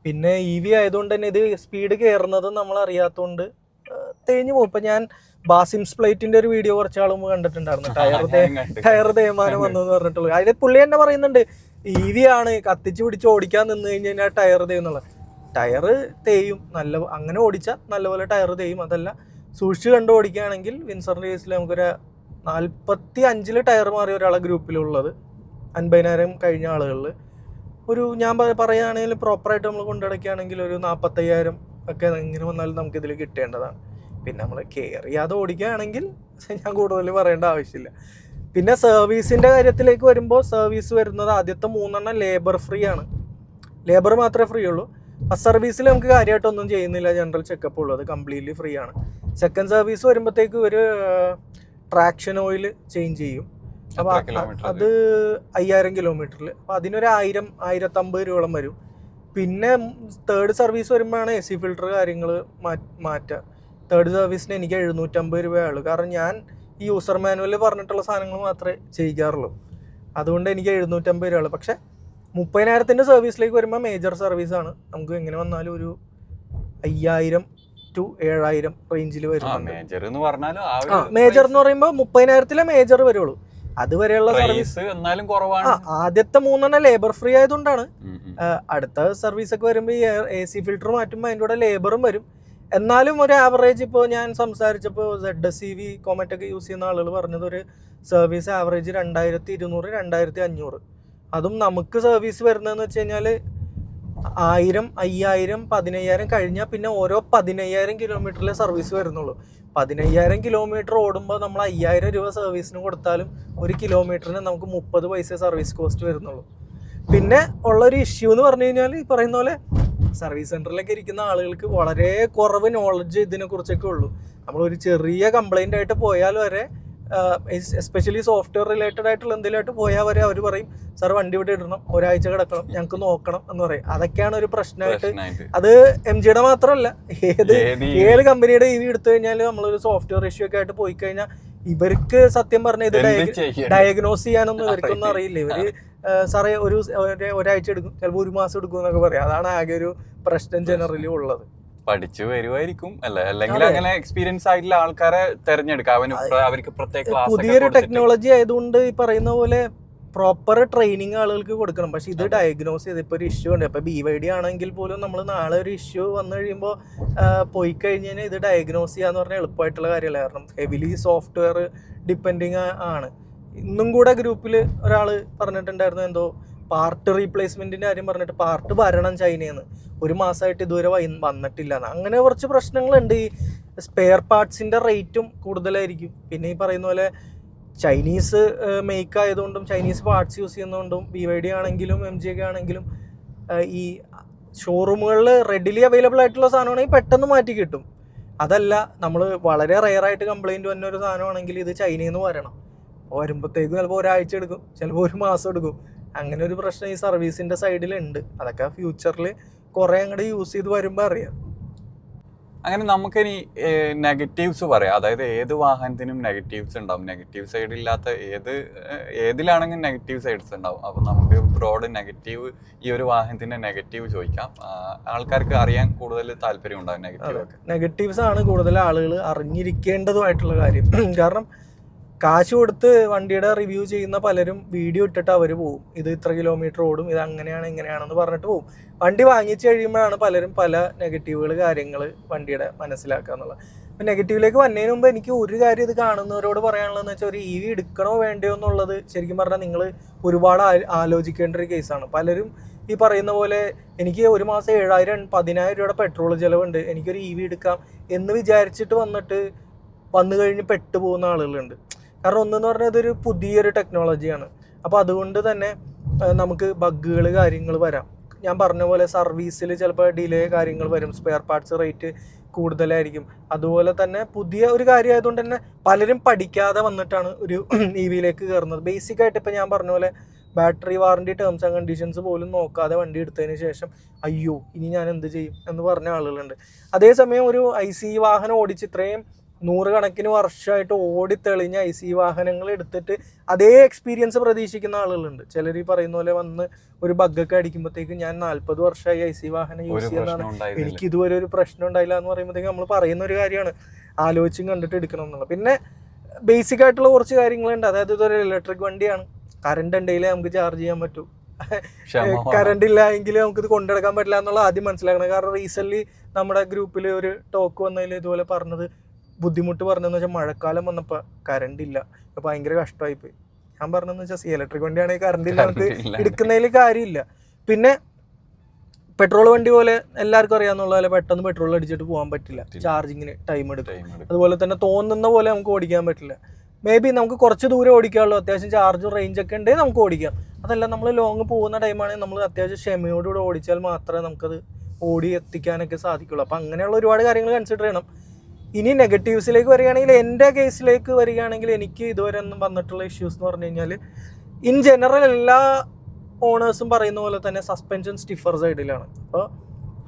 പിന്നെ EV ആയതുകൊണ്ട് തന്നെ ഇത് സ്പീഡ് കയറുന്നത് നമ്മൾ അറിയാത്തതുകൊണ്ട് തേഞ്ഞു പോകും. ഇപ്പം ഞാൻ ബാസിംസ് പ്ലേറ്റിൻ്റെ ഒരു വീഡിയോ കുറച്ച് ആൾ മുമ്പ് കണ്ടിട്ടുണ്ടായിരുന്നു, ടയർ തേയ്മാനം വന്നെന്ന് പറഞ്ഞിട്ടുള്ളൂ. അതിൽ പുള്ളി തന്നെ പറയുന്നുണ്ട് EV ആണ്, കത്തിച്ച് പിടിച്ച് ഓടിക്കാൻ നിന്ന് കഴിഞ്ഞ് കഴിഞ്ഞാൽ ടയർ തേയുന്നുള്ളത്. ടയർ തേയും, അങ്ങനെ ഓടിച്ചാൽ നല്ലപോലെ ടയർ തേയും. അതല്ല സൂക്ഷിച്ച് കണ്ട് ഓടിക്കുകയാണെങ്കിൽ വിൻസറിൻ്റെ കേസിൽ നമുക്കൊരു 45 ടയർ മാറിയ ഒരാളെ ഗ്രൂപ്പിലുള്ളത് 50,000 കഴിഞ്ഞ ആളുകളിൽ ഒരു ഞാൻ പറയുകയാണെങ്കിൽ പ്രോപ്പറായിട്ട് നമ്മൾ കൊണ്ടുനടക്കുകയാണെങ്കിൽ ഒരു 45,000 ഒക്കെ ഇങ്ങനെ വന്നാലും നമുക്കിതിൽ കിട്ടേണ്ടതാണ്. പിന്നെ നമ്മൾ കെയർ ചെയ്യാതെ ഓടിക്കുകയാണെങ്കിൽ ഞാൻ കൂടുതൽ പറയേണ്ട ആവശ്യമില്ല. പിന്നെ സർവീസിൻ്റെ കാര്യത്തിലേക്ക് വരുമ്പോൾ സർവീസ് വരുന്നത് ആദ്യത്തെ 3 ലേബർ ഫ്രീ ആണ്. ലേബർ മാത്രമേ ഫ്രീ ഉള്ളൂ. ഫസ്റ്റ് സർവീസിൽ നമുക്ക് കാര്യമായിട്ടൊന്നും ചെയ്യുന്നില്ല, ജനറൽ ചെക്കപ്പ് ഉള്ളൂ, അത് കംപ്ലീറ്റ്ലി ഫ്രീ ആണ്. സെക്കൻഡ് സർവീസ് വരുമ്പോഴത്തേക്ക് ഒരു ട്രാക്ഷൻ ഓയിൽ ചേഞ്ച് ചെയ്യും. അപ്പോൾ അത് 5000 കിലോമീറ്ററിൽ. അപ്പോൾ അതിനൊരു 1,050 രൂപയോളം വരും. പിന്നെ തേർഡ് സർവീസ് വരുമ്പോഴാണ് AC ഫിൽറ്റർ കാര്യങ്ങൾ മാറ്റുക. തേർഡ് സർവീസിന് എനിക്ക് 750 രൂപയുള്ളൂ. കാരണം ഞാൻ ഈ യൂസർ മാനുവലിൽ പറഞ്ഞിട്ടുള്ള സാധനങ്ങൾ മാത്രമേ ചെയ്യിക്കാറുള്ളൂ. അതുകൊണ്ട് എനിക്ക് 750 രൂപയുള്ളൂ. പക്ഷേ 30,000 സർവീസിലേക്ക് വരുമ്പോൾ മേജർ സർവീസാണ്. നമുക്ക് എങ്ങനെ വന്നാലും ഒരു 5,000 to 7,000 റേഞ്ചിൽ വരും. മേജർ എന്ന് പറയുമ്പോൾ 30,000 മേജർ വരുള്ളൂ. അതുവരെയുള്ള സർവീസ് എന്നാലും കുറവാണ്. ആദ്യത്തെ 3 ലേബർ ഫ്രീ ആയതുകൊണ്ടാണ്. അടുത്ത സർവീസ് ഒക്കെ വരുമ്പോൾ ഈ AC ഫിൽറ്റർ മാറ്റുമ്പോൾ അതിൻ്റെ കൂടെ ലേബറും വരും. എന്നാലും ഒരു ആവറേജ് ഇപ്പോൾ ഞാൻ സംസാരിച്ചപ്പോൾ ZSEV കോമറ്റൊക്കെ യൂസ് ചെയ്യുന്ന ആളുകൾ പറഞ്ഞത് ഒരു സർവീസ് ആവറേജ് 2,200 2,500. അതും നമുക്ക് സർവീസ് വരുന്നതെന്ന് വെച്ച് കഴിഞ്ഞാൽ 1000, 5000, 15000 കഴിഞ്ഞാൽ പിന്നെ ഓരോ 15000 കിലോമീറ്ററിലെ സർവീസ് വരുന്നുള്ളൂ. 15000 കിലോമീറ്റർ ഓടുമ്പോൾ നമ്മൾ 5000 രൂപ സർവീസിന് കൊടുത്താലും ഒരു കിലോമീറ്ററിന് നമുക്ക് 30 പൈസ സർവീസ് കോസ്റ്റ് വരുന്നുള്ളൂ. പിന്നെ ഉള്ളൊരു ഇഷ്യൂ എന്ന് പറഞ്ഞു കഴിഞ്ഞാൽ ഈ പറയുന്ന പോലെ സർവീസ് സെൻറ്ററിലൊക്കെ ഇരിക്കുന്ന ആളുകൾക്ക് വളരെ കുറവ് നോളജ് ഇതിനെക്കുറിച്ചൊക്കെ ഉള്ളൂ. നമ്മളൊരു ചെറിയ കംപ്ലൈൻ്റ് ആയിട്ട് പോയാൽ വരെ, എസ്പെഷ്യലി സോഫ്റ്റ്വെയർ റിലേറ്റഡ് ആയിട്ടുള്ള എന്തെങ്കിലുമായിട്ട് പോയാൽ വരെ അവർ പറയും സാർ വണ്ടി ഇവിടെ ഇടണം, ഒരാഴ്ച കിടക്കണം, ഞങ്ങൾക്ക് നോക്കണം എന്ന് പറയും. അതൊക്കെയാണ് ഒരു പ്രശ്നമായിട്ട്. അത് MGയുടെ മാത്രമല്ല, ഏത് കമ്പനിയുടെ EV എടുത്തു കഴിഞ്ഞാൽ നമ്മളൊരു സോഫ്റ്റ്വെയർ ഇഷ്യൂ ഒക്കെ ആയിട്ട് പോയി കഴിഞ്ഞാൽ ഇവർക്ക് സത്യം പറഞ്ഞാൽ ഇത് ഡയഗ്നോസ് ചെയ്യാനൊന്നും ഇവർക്കൊന്നും അറിയില്ല. ഇവര് സാറേ ഒരാഴ്ച എടുക്കും, ചിലപ്പോൾ 1 മാസം എടുക്കും എന്നൊക്കെ പറയാം. അതാണ് ആകെ ഒരു പ്രശ്നം ജനറലി ഉള്ളത്. പഠിച്ചു വരുമായിരിക്കും അല്ലെ, അല്ലെങ്കിൽ അങ്ങനെ എക്സ്പീരിയൻസ് ആയിട്ടുള്ള ആൾക്കാരെ തെരഞ്ഞെടുക്കാം. അവർക്ക് പ്രത്യേക ക്ലാസ്. പുതിയൊരു ടെക്നോളജി ആയതുകൊണ്ട് ഈ പറയുന്ന പോലെ പ്രോപ്പർ ട്രെയിനിങ് ആളുകൾക്ക് കൊടുക്കണം. പക്ഷെ ഇത് ഡയഗ്നോസ് ചെയ്ത് ഇപ്പോൾ ഒരു ഇഷ്യൂ ഉണ്ട്. ഇപ്പോൾ BYD ആണെങ്കിൽ പോലും നമ്മൾ നാളെ ഒരു ഇഷ്യൂ വന്നു കഴിയുമ്പോൾ പോയി കഴിഞ്ഞാൽ ഇത് ഡയഗ്നോസ് ചെയ്യാന്ന് പറഞ്ഞാൽ എളുപ്പമായിട്ടുള്ള കാര്യമല്ല. കാരണം ഹെവിലി സോഫ്റ്റ്വെയർ ഡിപ്പെൻഡിങ് ആണ്. ഇന്നും കൂടെ ഗ്രൂപ്പിൽ ഒരാൾ പറഞ്ഞിട്ടുണ്ടായിരുന്നു, എന്തോ പാർട്ട് റീപ്ലേസ്മെന്റിന്റെ കാര്യം പറഞ്ഞിട്ട് പാർട്ട് വരണം ചൈനയിൽ നിന്ന്, 1 മാസമായിട്ട് ഇതുവരെ വന്നിട്ടില്ല. അങ്ങനെ കുറച്ച് പ്രശ്നങ്ങളുണ്ട്. ഈ സ്പെയർ പാർട്സിന്റെ റേറ്റും കൂടുതലായിരിക്കും. പിന്നെ ഈ പറയുന്ന പോലെ ചൈനീസ് മേക്ക് ആയതുകൊണ്ടും ചൈനീസ് പാർട്സ് യൂസ് ചെയ്യുന്നതുകൊണ്ടും BYD ആണെങ്കിലും MG ഒക്കെ ആണെങ്കിലും ഈ ഷോറൂമുകളിൽ റെഡിലി അവൈലബിൾ ആയിട്ടുള്ള സാധനമാണെങ്കിൽ പെട്ടെന്ന് മാറ്റി കിട്ടും. അതല്ല, നമ്മൾ വളരെ റെയറായിട്ട് കംപ്ലൈൻറ്റ് വന്ന ഒരു സാധനമാണെങ്കിൽ ഇത് ചൈനയിൽ നിന്ന് വരണം. വരുമ്പോഴത്തേക്കും ചിലപ്പോൾ ഒരാഴ്ച എടുക്കും, ചിലപ്പോൾ 1 മാസം എടുക്കും. അങ്ങനെ ഒരു പ്രശ്നം ഈ സർവീസിൻ്റെ സൈഡിലുണ്ട്. അതൊക്കെ ഫ്യൂച്ചറിൽ കുറേ അങ്ങോട്ട് യൂസ് ചെയ്ത് വരുമ്പോൾ അറിയാം. അങ്ങനെ നമുക്കിനി നെഗറ്റീവ്സ് പറയാം. അതായത് ഏത് വാഹനത്തിനും നെഗറ്റീവ്സ് ഉണ്ടാവും. നെഗറ്റീവ് സൈഡ് ഇല്ലാത്ത ഏതിലാണെങ്കിലും നെഗറ്റീവ് സൈഡ്സ് ഉണ്ടാവും. അപ്പോൾ നമുക്ക് ബ്രോഡ് നെഗറ്റീവ്, ഈ ഒരു വാഹനത്തിന്റെ നെഗറ്റീവ് ചോദിക്കാം. ആൾക്കാർക്ക് അറിയാൻ കൂടുതൽ താല്പര്യം ഉണ്ടാവും നെഗറ്റീവ് ഒക്കെ. നെഗറ്റീവ്സ് ആണ് കൂടുതൽ ആളുകൾ അറിഞ്ഞിരിക്കേണ്ടതുമായിട്ടുള്ള കാര്യം. കാരണം കാശ് കൊടുത്ത് വണ്ടിയുടെ റിവ്യൂ ചെയ്യുന്ന പലരും വീഡിയോ ഇട്ടിട്ട് അവർ പോകും, ഇത് ഇത്ര കിലോമീറ്റർ ഓടും, ഇത് അങ്ങനെയാണ് ഇങ്ങനെയാണെന്ന് പറഞ്ഞിട്ട് പോകും. വണ്ടി വാങ്ങിച്ച് കഴിയുമ്പോഴാണ് പലരും പല നെഗറ്റീവുകൾ കാര്യങ്ങൾ വണ്ടിയുടെ മനസ്സിലാക്കുക എന്നുള്ളത്. അപ്പം നെഗറ്റീവിലേക്ക് വന്നതിന് മുമ്പ് എനിക്ക് ഒരു കാര്യം ഇത് കാണുന്നവരോട് പറയാനുള്ളതെന്ന് വെച്ചാൽ, ഒരു EV എടുക്കണോ വേണ്ടയോ എന്നുള്ളത് ശരിക്കും പറഞ്ഞാൽ നിങ്ങൾ ഒരുപാട് ആലോചിക്കേണ്ട ഒരു കേസാണ്. പലരും ഈ പറയുന്ന പോലെ എനിക്ക് 1 മാസം 7000 10000 രൂപയുടെ പെട്രോൾ ചിലവുണ്ട്, എനിക്കൊരു EV എടുക്കാം എന്ന് വിചാരിച്ചിട്ട് വന്നു കഴിഞ്ഞ് പെട്ടുപോകുന്ന ആളുകളുണ്ട്. കാരണം ഒന്നെന്ന് പറഞ്ഞാൽ ഇതൊരു പുതിയൊരു ടെക്നോളജിയാണ്. അപ്പോൾ അതുകൊണ്ട് തന്നെ നമുക്ക് ബഗ്ഗുകൾ കാര്യങ്ങൾ വരാം. ഞാൻ പറഞ്ഞ പോലെ സർവീസിൽ ചിലപ്പോൾ ഡിലേ കാര്യങ്ങൾ വരും, സ്പെയർ പാർട്സ് റേറ്റ് കൂടുതലായിരിക്കും. അതുപോലെ തന്നെ പുതിയ ഒരു കാര്യമായതുകൊണ്ട് തന്നെ പലരും പഠിക്കാതെ വന്നിട്ടാണ് ഒരു EVയിലേക്ക് കയറുന്നത്. ബേസിക്കായിട്ട് ഇപ്പോൾ ഞാൻ പറഞ്ഞ പോലെ battery warranty terms and conditions പോലും നോക്കാതെ വണ്ടി എടുത്തതിന് ശേഷം അയ്യോ ഇനി ഞാൻ എന്ത് ചെയ്യും എന്ന് പറഞ്ഞ ആളുകളുണ്ട്. അതേസമയം ഒരു ICE വാഹനം ഓടിച്ച് ഇത്രയും 100 കണക്കിന് വർഷമായിട്ട് ഓടിത്തെളിഞ്ഞ ICE വാഹനങ്ങൾ എടുത്തിട്ട് അതേ എക്സ്പീരിയൻസ് പ്രതീക്ഷിക്കുന്ന ആളുകളുണ്ട്. ചിലർ ഈ പറയുന്ന പോലെ വന്ന് ഒരു ബഗ്ഗൊക്കെ അടിക്കുമ്പോഴത്തേക്കും ഞാൻ 40 വർഷമായി ICE വാഹനം യൂസ് ചെയ്യുന്നതാണ്, എനിക്ക് ഇതുവരെ ഒരു പ്രശ്നം ഉണ്ടായില്ല എന്ന് പറയുമ്പോഴത്തേക്കും നമ്മൾ പറയുന്ന ഒരു കാര്യമാണ് ആലോചിച്ചും കണ്ടിട്ട് എടുക്കണം എന്നുള്ളത്. പിന്നെ ബേസിക് ആയിട്ടുള്ള കുറച്ച് കാര്യങ്ങളുണ്ട്. അതായത് ഇതൊരു ഇലക്ട്രിക് വണ്ടിയാണ്, കറണ്ട് ഉണ്ടെങ്കിലേ നമുക്ക് ചാർജ് ചെയ്യാൻ പറ്റൂ, കറണ്ട് ഇല്ല എങ്കിൽ നമുക്കിത് കൊണ്ടെടുക്കാൻ പറ്റില്ല എന്നുള്ള ആദ്യം മനസ്സിലാക്കണം. കാരണം റീസെൻ്റ്ലി നമ്മുടെ ഗ്രൂപ്പിൽ ഒരു ടോക്ക് വന്നതിൽ ഇതുപോലെ പറഞ്ഞത്, ബുദ്ധിമുട്ട് പറഞ്ഞതെന്ന് വെച്ചാൽ മഴക്കാലം വന്നപ്പോൾ കറണ്ട് ഇല്ല, ഭയങ്കര കഷ്ടമായിപ്പോയി. ഞാൻ പറഞ്ഞതെന്ന് വെച്ചാൽ ഇലക്ട്രിക് വണ്ടിയാണെങ്കിൽ കറണ്ട് ഇല്ല, നമുക്ക് എടുക്കുന്നതിൽ കാര്യമില്ല. പിന്നെ പെട്രോൾ വണ്ടി പോലെ എല്ലാവർക്കും അറിയാവുന്ന പോലെ പെട്ടെന്ന് പെട്രോൾ അടിച്ചിട്ട് പോകാൻ പറ്റില്ല, ചാർജിങ്ങിന് ടൈം എടുക്കും. അതുപോലെ തന്നെ തോന്നുന്ന പോലെ നമുക്ക് ഓടിക്കാൻ പറ്റില്ല. മേ ബി നമുക്ക് കുറച്ച് ദൂരം ഓടിക്കാനുള്ളൂ, അത്യാവശ്യം ചാർജും റേഞ്ചൊക്കെ ഉണ്ടെങ്കിൽ നമുക്ക് ഓടിക്കാം. അതല്ല നമ്മൾ ലോങ് പോകുന്ന ടൈമാണെങ്കിൽ നമ്മൾ അത്യാവശ്യം ക്ഷമയോടുകൂടെ ഓടിച്ചാൽ മാത്രമേ നമുക്കത് ഓടി എത്തിക്കാനൊക്കെ സാധിക്കുള്ളൂ. അപ്പം അങ്ങനെയുള്ള ഒരുപാട് കാര്യങ്ങൾ കൺസിഡർ ചെയ്യണം. ഇനി നെഗറ്റീവ്സിലേക്ക് വരികയാണെങ്കിൽ, എൻ്റെ കേസിലേക്ക് വരികയാണെങ്കിൽ എനിക്ക് ഇതുവരെ ഒന്നും വന്നിട്ടുള്ള ഇഷ്യൂസ് എന്ന് പറഞ്ഞു കഴിഞ്ഞാൽ, ഇൻ ജനറൽ എല്ലാ ഓണേഴ്സും പറയുന്ന പോലെ തന്നെ സസ്പെൻഷൻ സ്റ്റിഫർ സൈഡിലാണ്. അപ്പോൾ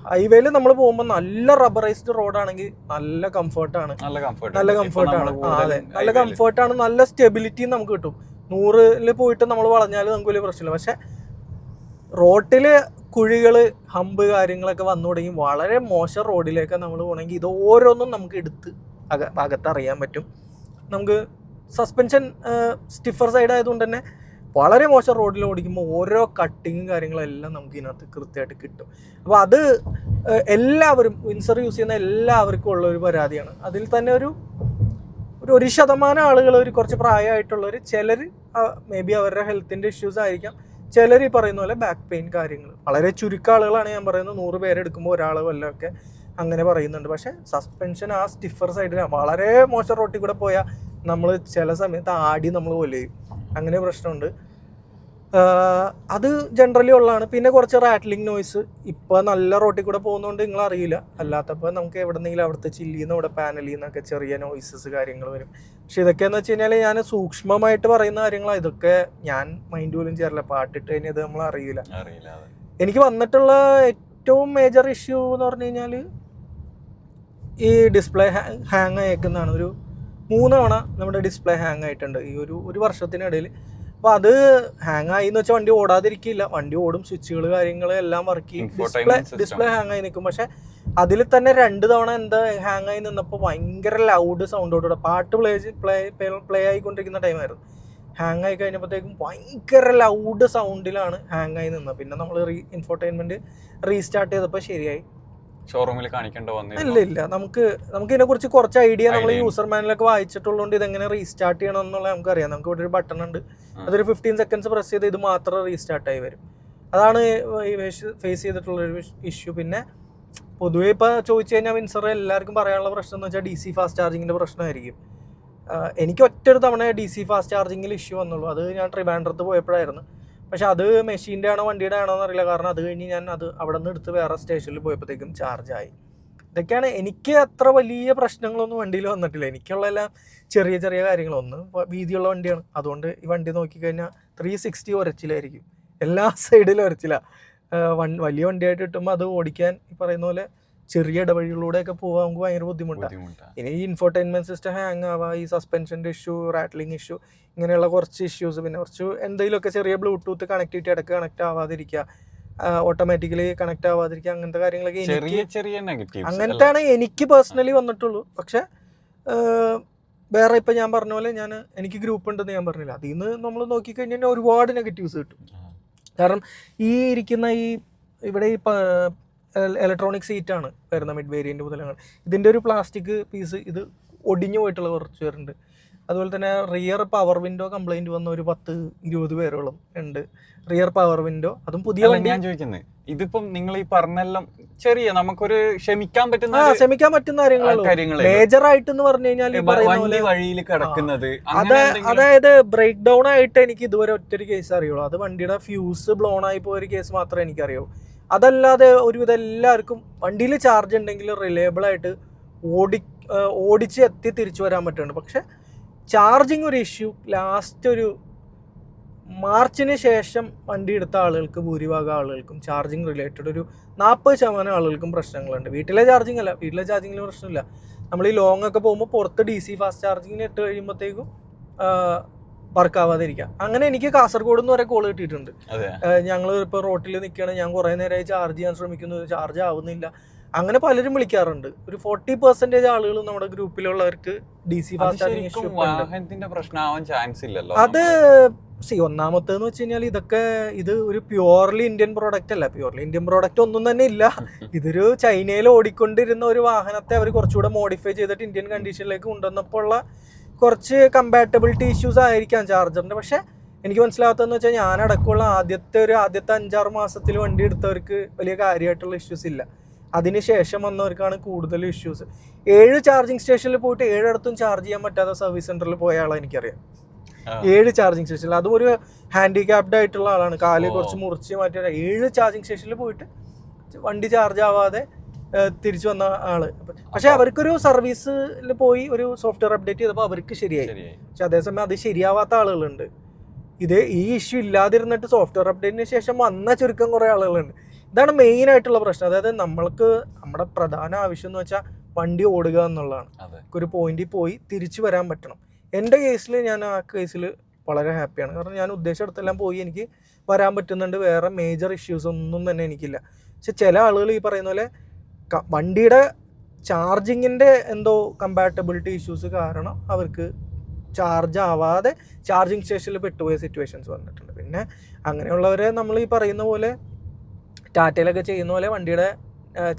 ഹൈവേയിൽ നമ്മൾ പോകുമ്പോൾ നല്ല റബ്ബറൈസ്ഡ് റോഡാണെങ്കിൽ നല്ല കംഫർട്ടാണ്, നല്ല കംഫർട്ടാണ്, നല്ല സ്റ്റെബിലിറ്റിയും നമുക്ക് കിട്ടും. 100-ൽ പോയിട്ട് നമ്മൾ വളഞ്ഞാൽ നമുക്ക് വലിയ പ്രശ്നമില്ല. പക്ഷെ റോട്ടിൽ കുഴികൾ, ഹമ്പ് കാര്യങ്ങളൊക്കെ വന്നു തുടങ്ങി വളരെ മോശം റോഡിലേക്ക് നമ്മൾ പോകണമെങ്കിൽ ഇത് ഓരോന്നും നമുക്ക് എടുത്ത് അകത്തറിയാൻ പറ്റും. നമുക്ക് സസ്പെൻഷൻ സ്റ്റിഫർ സൈഡ് ആയതുകൊണ്ട് തന്നെ വളരെ മോശം റോഡിൽ ഓടിക്കുമ്പോൾ ഓരോ കട്ടിങ്ങും കാര്യങ്ങളെല്ലാം നമുക്ക് ഇതിനകത്ത് കൃത്യമായിട്ട് കിട്ടും. അപ്പോൾ അത് എല്ലാവരും വിൻസർ യൂസ് ചെയ്യുന്ന എല്ലാവർക്കും ഉള്ള ഒരു പരാതിയാണ്. അതിൽ തന്നെ ഒരു 1% ആളുകൾ, ഒരു കുറച്ച് പ്രായമായിട്ടുള്ളവർ, ചിലർ മേ ബി അവരുടെ ഹെൽത്തിൻ്റെ ഇഷ്യൂസ് ആയിരിക്കാം, ചിലർ ഈ പറയുന്ന പോലെ ബാക്ക് പെയിൻ കാര്യങ്ങൾ, വളരെ ചുരുക്കം ആളുകളാണ് ഞാൻ പറയുന്നത്, 100 പേരെ എടുക്കുമ്പോൾ ഒരാൾ വല്ലതൊക്കെ അങ്ങനെ പറയുന്നുണ്ട്. പക്ഷേ സസ്പെൻഷൻ ആ സ്റ്റിഫർ സൈഡിലാണ്. വളരെ മോശം റോട്ടിൽ കൂടെ പോയാൽ നമ്മൾ ചില സമയത്ത് ആടി നമ്മൾ കൊല്ലും, അങ്ങനെ പ്രശ്നമുണ്ട്. അത് ജനറലി ഉള്ളതാണ്. പിന്നെ കുറച്ച് റാറ്റ്ലിംഗ് നോയ്സ് ഇപ്പോൾ നല്ല റോട്ടിൽ കൂടെ പോകുന്നതുകൊണ്ട് നിങ്ങൾ അറിയില്ല, അല്ലാത്തപ്പോൾ നമുക്ക് എവിടെന്നെങ്കിലും അവിടുത്തെ ചില്ലിൽ നിന്ന് ഇവിടെ പാനലിൽ നിന്നൊക്കെ ചെറിയ നോയ്സസ് കാര്യങ്ങൾ വരും. പക്ഷെ ഇതൊക്കെയെന്ന് വെച്ച് കഴിഞ്ഞാൽ ഞാൻ സൂക്ഷ്മമായിട്ട് പറയുന്ന കാര്യങ്ങളാണ്. ഇതൊക്കെ ഞാൻ മൈൻഡ് പോലും ചെയ്യാറില്ല, പാട്ടിട്ട് കഴിഞ്ഞാൽ ഇത് നമ്മൾ അറിയില്ല. എനിക്ക് വന്നിട്ടുള്ള ഏറ്റവും മേജർ ഇഷ്യൂ എന്ന് പറഞ്ഞു കഴിഞ്ഞാൽ ഈ ഡിസ്പ്ലേ ഹാങ് ആയേക്കുന്നതാണ്. ഒരു 3 തവണ നമ്മുടെ ഡിസ്പ്ലേ ഹാങ് ആയിട്ടുണ്ട് ഈ ഒരു വർഷത്തിനിടയിൽ. അപ്പോൾ അത് ഹാങ് ആയി എന്ന് വെച്ചാൽ വണ്ടി ഓടാതിരിക്കില്ല, വണ്ടി ഓടും, സ്വിച്ചുകൾ കാര്യങ്ങൾ എല്ലാം വർക്ക് ചെയ്യും, ഡിസ്പ്ലേ ഹാങ് ആയി നിൽക്കും. പക്ഷെ അതിൽ തന്നെ 2 തവണ എന്താ ഹാങ് ആയി നിന്നപ്പോൾ ഭയങ്കര ലൗഡ് സൗണ്ടോടുകൂടെ പാട്ട് പ്ലേ ആയിക്കൊണ്ടിരിക്കുന്ന ടൈമായിരുന്നു. ഹാങ് ആയി കഴിഞ്ഞപ്പോഴത്തേക്കും ഭയങ്കര ലൗഡ് സൗണ്ടിലാണ് ഹാങ് ആയി നിന്നത്. പിന്നെ നമ്മൾ ഇൻഫോർടൈൻമെന്റ് റീസ്റ്റാർട്ട് ചെയ്തപ്പോൾ ശരിയായി. ഷോറൂമിൽ കാണിക്കേണ്ട വന്നില്ല. ഇല്ല, നമുക്ക് ഇതിനെ കുറിച്ച് കുറച്ച് ഐഡിയ നമ്മൾ യൂസർ മാനുവലൊക്കെ വായിച്ചിട്ടുള്ളതുകൊണ്ട് ഇതെങ്ങനെ റീസ്റ്റാർട്ട് ചെയ്യണം എന്നുള്ളത് നമുക്കറിയാം. നമുക്ക് ഇവിടെ ഒരു ബട്ടൺ ഉണ്ട്, അതൊരു 15 സെക്കൻഡ്സ് പ്രസ് ചെയ്ത് ഇത് മാത്രം റീസ്റ്റാർട്ട് ആയി വരും. അതാണ് ഫേസ് ചെയ്തിട്ടുള്ളൊരു ഇഷ്യൂ. പിന്നെ പൊതുവേ ഇപ്പോൾ ചോദിച്ചു കഴിഞ്ഞാൽ വിൻസർ എല്ലാവർക്കും പറയാനുള്ള പ്രശ്നം എന്ന് വെച്ചാൽ DC ഫാസ്റ്റ് ചാർജിങ്ങിൻ്റെ പ്രശ്നമായിരിക്കും. എനിക്ക് ഒറ്റൊരു തവണ DC ഫാസ്റ്റ് ചാർജിങ്ങിൽ ഇഷ്യൂ വന്നുള്ളൂ. അത് ഞാൻ ട്രിവാൻഡ്രത്ത് പോയപ്പോഴായിരുന്നു. പക്ഷെ അത് മെഷീൻ്റെ ആണോ വണ്ടിയുടെ ആണോ എന്നറിയില്ല. കാരണം അത് കഴിഞ്ഞ് ഞാൻ അവിടെ നിന്ന് എടുത്ത് വേറെ സ്റ്റേഷനിൽ പോയപ്പോഴത്തേക്കും ചാർജായി. ഇതൊക്കെയാണ്. എനിക്ക് അത്ര വലിയ പ്രശ്നങ്ങളൊന്നും വണ്ടിയിൽ വന്നിട്ടില്ല. എനിക്കുള്ളതെല്ലാം ചെറിയ ചെറിയ കാര്യങ്ങളൊന്നും. വീതിയുള്ള വണ്ടിയാണ്, അതുകൊണ്ട് ഈ വണ്ടി നോക്കിക്കഴിഞ്ഞാൽ 360 ഉരച്ചിലായിരിക്കും, എല്ലാ സൈഡിലും ഉരച്ചില്ല. വലിയ വണ്ടിയായിട്ട് കിട്ടുമ്പോൾ അത് ഓടിക്കാൻ ഈ പറയുന്ന പോലെ ചെറിയ ഇടവഴികളിലൂടെയൊക്കെ പോകാൻ നമുക്ക് ഭയങ്കര ബുദ്ധിമുട്ടാണ്. ഇനി ഈ ഇൻഫോർടൈൻമെന്റ് സിസ്റ്റം ഹാങ് ആവുക, ഈ സസ്പെൻഷൻ്റെ ഇഷ്യൂ, റാറ്റ്ലിംഗ് ഇഷ്യൂ, ഇങ്ങനെയുള്ള കുറച്ച് ഇഷ്യൂസ്, പിന്നെ കുറച്ച് എന്തെങ്കിലുമൊക്കെ ചെറിയ ബ്ലൂടൂത്ത് കണക്ടിവിറ്റി ഇടയ്ക്ക് കണക്ട് ആവാതിരിക്കുക, ഓട്ടോമാറ്റിക്കലി കണക്ട് ആവാതിരിക്കുക, അങ്ങനത്തെ കാര്യങ്ങളൊക്കെ അങ്ങനത്തെയാണ് എനിക്ക് പേഴ്സണലി വന്നിട്ടുള്ളൂ. പക്ഷെ വേറെ ഇപ്പം ഞാൻ പറഞ്ഞ പോലെ എനിക്ക് ഗ്രൂപ്പ് ഉണ്ടെന്ന് ഞാൻ പറഞ്ഞില്ല, അതിൽ നിന്ന് നമ്മൾ നോക്കിക്കഴിഞ്ഞാൽ ഒരുപാട് നെഗറ്റീവ്സ് കിട്ടും. കാരണം ഈ ഇരിക്കുന്ന ഇവിടെ ഈ ഇലക്ട്രോണിക് സീറ്റാണ് വരുന്ന മിഡ് വേരിയൻ്റ് മുതലാണ്. ഇതിൻ്റെ ഒരു പ്ലാസ്റ്റിക് പീസ് ഇത് ഒടിഞ്ഞു പോയിട്ടുള്ള കുറച്ച് പേരുണ്ട്. അതുപോലെ തന്നെ റിയർ പവർ വിൻഡോ കംപ്ലൈൻറ്റ് വന്ന ഒരു 10-20 പേരോളം ഉണ്ട്. റിയർ പവർ വിൻഡോ, അതും പുതിയ വണ്ടി. ഞാൻ ചോദിക്കുന്നത് ഇതിപ്പം നിങ്ങൾ ഈ പറഞ്ഞെല്ലാം ചെറിയ നമുക്കൊരു ക്ഷമിക്കാൻ പറ്റുന്ന കാര്യങ്ങൾ മേജർ ആയിട്ട് എന്ന് പറഞ്ഞു കഴിഞ്ഞാൽ വഴിയിൽ കിടക്കുന്നത്, അതായത് ബ്രേക്ക് ഡൗൺ ആയിട്ട് എനിക്ക് ഇതുവരെ ഒറ്റൊരു കേസ് അറിയുള്ളൂ. അത് വണ്ടിയുടെ ഫ്യൂസ് ബ്ലോൺ ആയി പോയൊരു കേസ് മാത്രമേ എനിക്കറിയൂ. അതല്ലാതെ ഒരുവിധം എല്ലാവർക്കും വണ്ടിയിൽ ചാർജ് ഉണ്ടെങ്കിൽ റിലയബിൾ ആയിട്ട് ഓടിച്ച് എത്തി തിരിച്ചു വരാൻ പറ്റുന്നുണ്ട്. പക്ഷെ ചാർജിങ് ഒരു ഇഷ്യൂ ലാസ്റ്റ് ഒരു മാർച്ചിന് ശേഷം വണ്ടി എടുത്ത ആളുകൾക്ക്, ഭൂരിഭാഗം ആളുകൾക്കും ചാർജിങ് റിലേറ്റഡ് ഒരു 40% ആളുകൾക്കും പ്രശ്നങ്ങളുണ്ട്. വീട്ടിലെ ചാർജിങ് അല്ല, വീട്ടിലെ ചാർജിങ്ങിൽ പ്രശ്നമില്ല. നമ്മൾ ഈ ലോങ് ഒക്കെ പോകുമ്പോൾ പുറത്ത് DC ഫാസ്റ്റ് ചാർജിങ്ങിന് ഇട്ട് കഴിയുമ്പോഴത്തേക്കും വർക്ക് ആവാതിരിക്കുക. അങ്ങനെ എനിക്ക് കാസർഗോഡ് നിന്ന് വരെ കോൾ കിട്ടിയിട്ടുണ്ട്. ഞങ്ങൾ ഇപ്പോൾ റോട്ടിൽ നിൽക്കുകയാണ്, ഞാൻ കുറേ നേരമായി ചാർജ് ചെയ്യാൻ ശ്രമിക്കുന്നു, ചാർജ് ആവുന്നില്ല. അങ്ങനെ പലരും വിളിക്കാറുണ്ട്. ഒരു 40% ആളുകൾ നമ്മുടെ ഗ്രൂപ്പിലുള്ളവർക്ക് DC ഫാസ്റ്റ് ചാർജിങ് ഇഷ്യൂ അത് ഒന്നാമത്തേന്ന് വെച്ച് കഴിഞ്ഞാൽ ഇത് ഒരു പ്യുവർലി ഇന്ത്യൻ പ്രോഡക്റ്റ് അല്ല. പ്യുവർലി ഇന്ത്യൻ പ്രോഡക്റ്റ് ഒന്നും തന്നെ ഇല്ല. ഇതൊരു ചൈനയിൽ ഓടിക്കൊണ്ടിരുന്ന ഒരു വാഹനത്തെ അവർ കുറച്ചുകൂടെ മോഡിഫൈ ചെയ്തിട്ട് ഇന്ത്യൻ കണ്ടീഷനിലേക്ക് കൊണ്ടുവന്നപ്പോൾ ഉള്ള കുറച്ച് കമ്പാറ്റബിലിറ്റി ഇഷ്യൂസ് ആയിരിക്കാം ചാർജറിൻ്റെ. പക്ഷേ എനിക്ക് മനസ്സിലാവാത്തതെന്ന് വെച്ചാൽ ഞാനടക്കമുള്ള ആദ്യത്തെ 5-6 മാസത്തിൽ വണ്ടി എടുത്തവർക്ക് വലിയ കാര്യമായിട്ടുള്ള ഇഷ്യൂസ് ഇല്ല. അതിന് ശേഷം വന്നവർക്കാണ് കൂടുതൽ ഇഷ്യൂസ്. 7 ചാർജിങ് സ്റ്റേഷനിൽ പോയിട്ട് 7 ചാർജ് ചെയ്യാൻ പറ്റാത്ത സർവീസ് സെന്ററിൽ പോയ ആളാണ് എനിക്കറിയാം. 7 ചാർജിങ് സ്റ്റേഷനിൽ, അതും ഒരു ഹാൻഡിക്യാപ്ഡ് ആയിട്ടുള്ള ആളാണ്, കാല് കുറച്ച് മുറിച്ച് മാറ്റിയ 7 ചാർജിങ് സ്റ്റേഷനിൽ പോയിട്ട് വണ്ടി ചാർജ് ആവാതെ തിരിച്ചു വന്ന ആള്. പക്ഷെ അവർക്കൊരു സർവീസിൽ പോയി ഒരു സോഫ്റ്റ്വെയർ അപ്ഡേറ്റ് ചെയ്തപ്പോൾ അവർക്ക് ശരിയായി. പക്ഷെ അതേസമയം അത് ശരിയാവാത്ത ആളുകളുണ്ട്. ഈ ഇഷ്യൂ ഇല്ലാതിരുന്നിട്ട് സോഫ്റ്റ്വെയർ അപ്ഡേറ്റിന് ശേഷം വന്ന ചുരുക്കം കുറേ ആളുകളുണ്ട്. ഇതാണ് മെയിൻ ആയിട്ടുള്ള പ്രശ്നം. അതായത് നമ്മുടെ പ്രധാന ആവശ്യം എന്ന് വെച്ചാൽ വണ്ടി ഓടുക എന്നുള്ളതാണ്. ഒരു പോയിന്റിൽ പോയി തിരിച്ചു വരാൻ പറ്റണം. എൻ്റെ കേസിൽ ഞാൻ ആ കേസിൽ വളരെ ഹാപ്പിയാണ്. കാരണം ഞാൻ ഉദ്ദേശിച്ചിടത്തെല്ലാം പോയി എനിക്ക് വരാൻ പറ്റുന്നുണ്ട്. വേറെ മേജർ ഇഷ്യൂസ് ഒന്നും തന്നെ എനിക്കില്ല. പക്ഷെ ചില ആളുകൾ ഈ പറയുന്ന പോലെ വണ്ടിയുടെ ചാർജിങ്ങിൻ്റെ എന്തോ കമ്പാറ്റബിലിറ്റി ഇഷ്യൂസ് കാരണം അവർക്ക് ചാർജ് ആവാതെ ചാർജിങ് സ്റ്റേഷനിൽ പെട്ടുപോയ സിറ്റുവേഷൻസ് വന്നിട്ടുണ്ട്. പിന്നെ അങ്ങനെയുള്ളവരെ നമ്മൾ ഈ പറയുന്ന പോലെ ടാറ്റയിലൊക്കെ ചെയ്യുന്ന പോലെ വണ്ടിയുടെ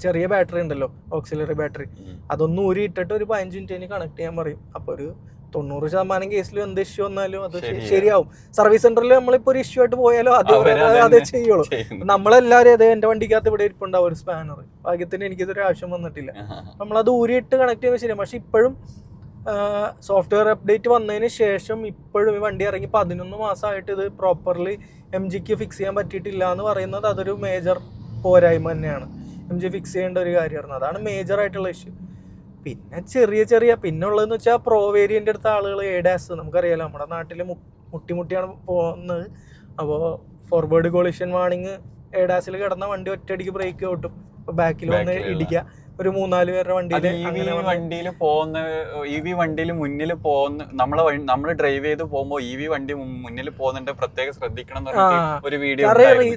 ചെറിയ ബാറ്ററി ഉണ്ടല്ലോ, ഓക്സിലറി ബാറ്ററി, അതൊന്നും ഊരി ഇട്ടിട്ട് ഒരു 15 മിനിറ്റിന് കണക്ട് ചെയ്യാൻ പറയും. അപ്പോൾ ഒരു 90% കേസിലും എന്ത് ഇഷ്യൂ വന്നാലും അത് ശരിയാ. ശരിയാവും. സർവീസ് സെന്ററിൽ നമ്മളിപ്പോൾ ഒരു ഇഷ്യൂ ആയിട്ട് പോയാലും അതേ അവരതന്നെ ചെയ്യുള്ളൂ. ചെയ്യുന്നു. നമ്മളെല്ലാവരും അത് എൻ്റെ വണ്ടിക്കകത്ത് ഇവിടെ ഇരിപ്പുണ്ടാവും ഒരു സ്പാനർ. ഭാഗ്യത്തിന് എനിക്കിതൊരു ആവശ്യം വന്നിട്ടില്ല. നമ്മളത് ഊരിയിട്ട് കണക്ട് ചെയ്യുമ്പോൾ ശരിയാണ്. പക്ഷെ ഇപ്പോഴും സോഫ്റ്റ്വെയർ അപ്ഡേറ്റ് വന്നതിന് ശേഷം ഇപ്പോഴും ഈ വണ്ടി ഇറങ്ങി 11 മാസമായിട്ട് ഇത് പ്രോപ്പർലി MGക്ക് ഫിക്സ് ചെയ്യാൻ പറ്റിയിട്ടില്ല എന്ന് പറയുന്നത് അതൊരു മേജർ പോരായ്മ തന്നെയാണ്. MG ഫിക്സ് ചെയ്യേണ്ട ഒരു കാര്യമായിരുന്നു. അതാണ് മേജർ ആയിട്ടുള്ള ഇഷ്യൂ. പിന്നെ ചെറിയ പിന്നെ ഉള്ളതെന്ന് വെച്ചാൽ പ്രോ വേരിയൻ്റ് എടുത്ത ആളുകൾ ADAS നമുക്കറിയാലോ, നമ്മുടെ നാട്ടിൽ മുട്ടിയാണ് പോകുന്നത്. അപ്പോൾ ഫോർവേഡ് കൊളിഷൻ വാണിങ് ADASൽ കിടന്ന വണ്ടി ഒറ്റയടിക്ക് ബ്രേക്ക് ഔട്ടും, ഇപ്പോൾ ബാക്കിൽ വന്ന് ഇടിക്കുക. ഒരു 3-4 പേരുടെ വണ്ടിയിൽ വണ്ടിയിൽ പോകുന്ന EV വണ്ടിയിൽ മുന്നിൽ പോകുന്ന നമ്മൾ ഡ്രൈവ് ചെയ്ത് പോകുമ്പോൾ EV വണ്ടി മുന്നിൽ പോകുന്നുണ്ട്, പ്രത്യേകം ശ്രദ്ധിക്കണം ഒരു വീഡിയോ.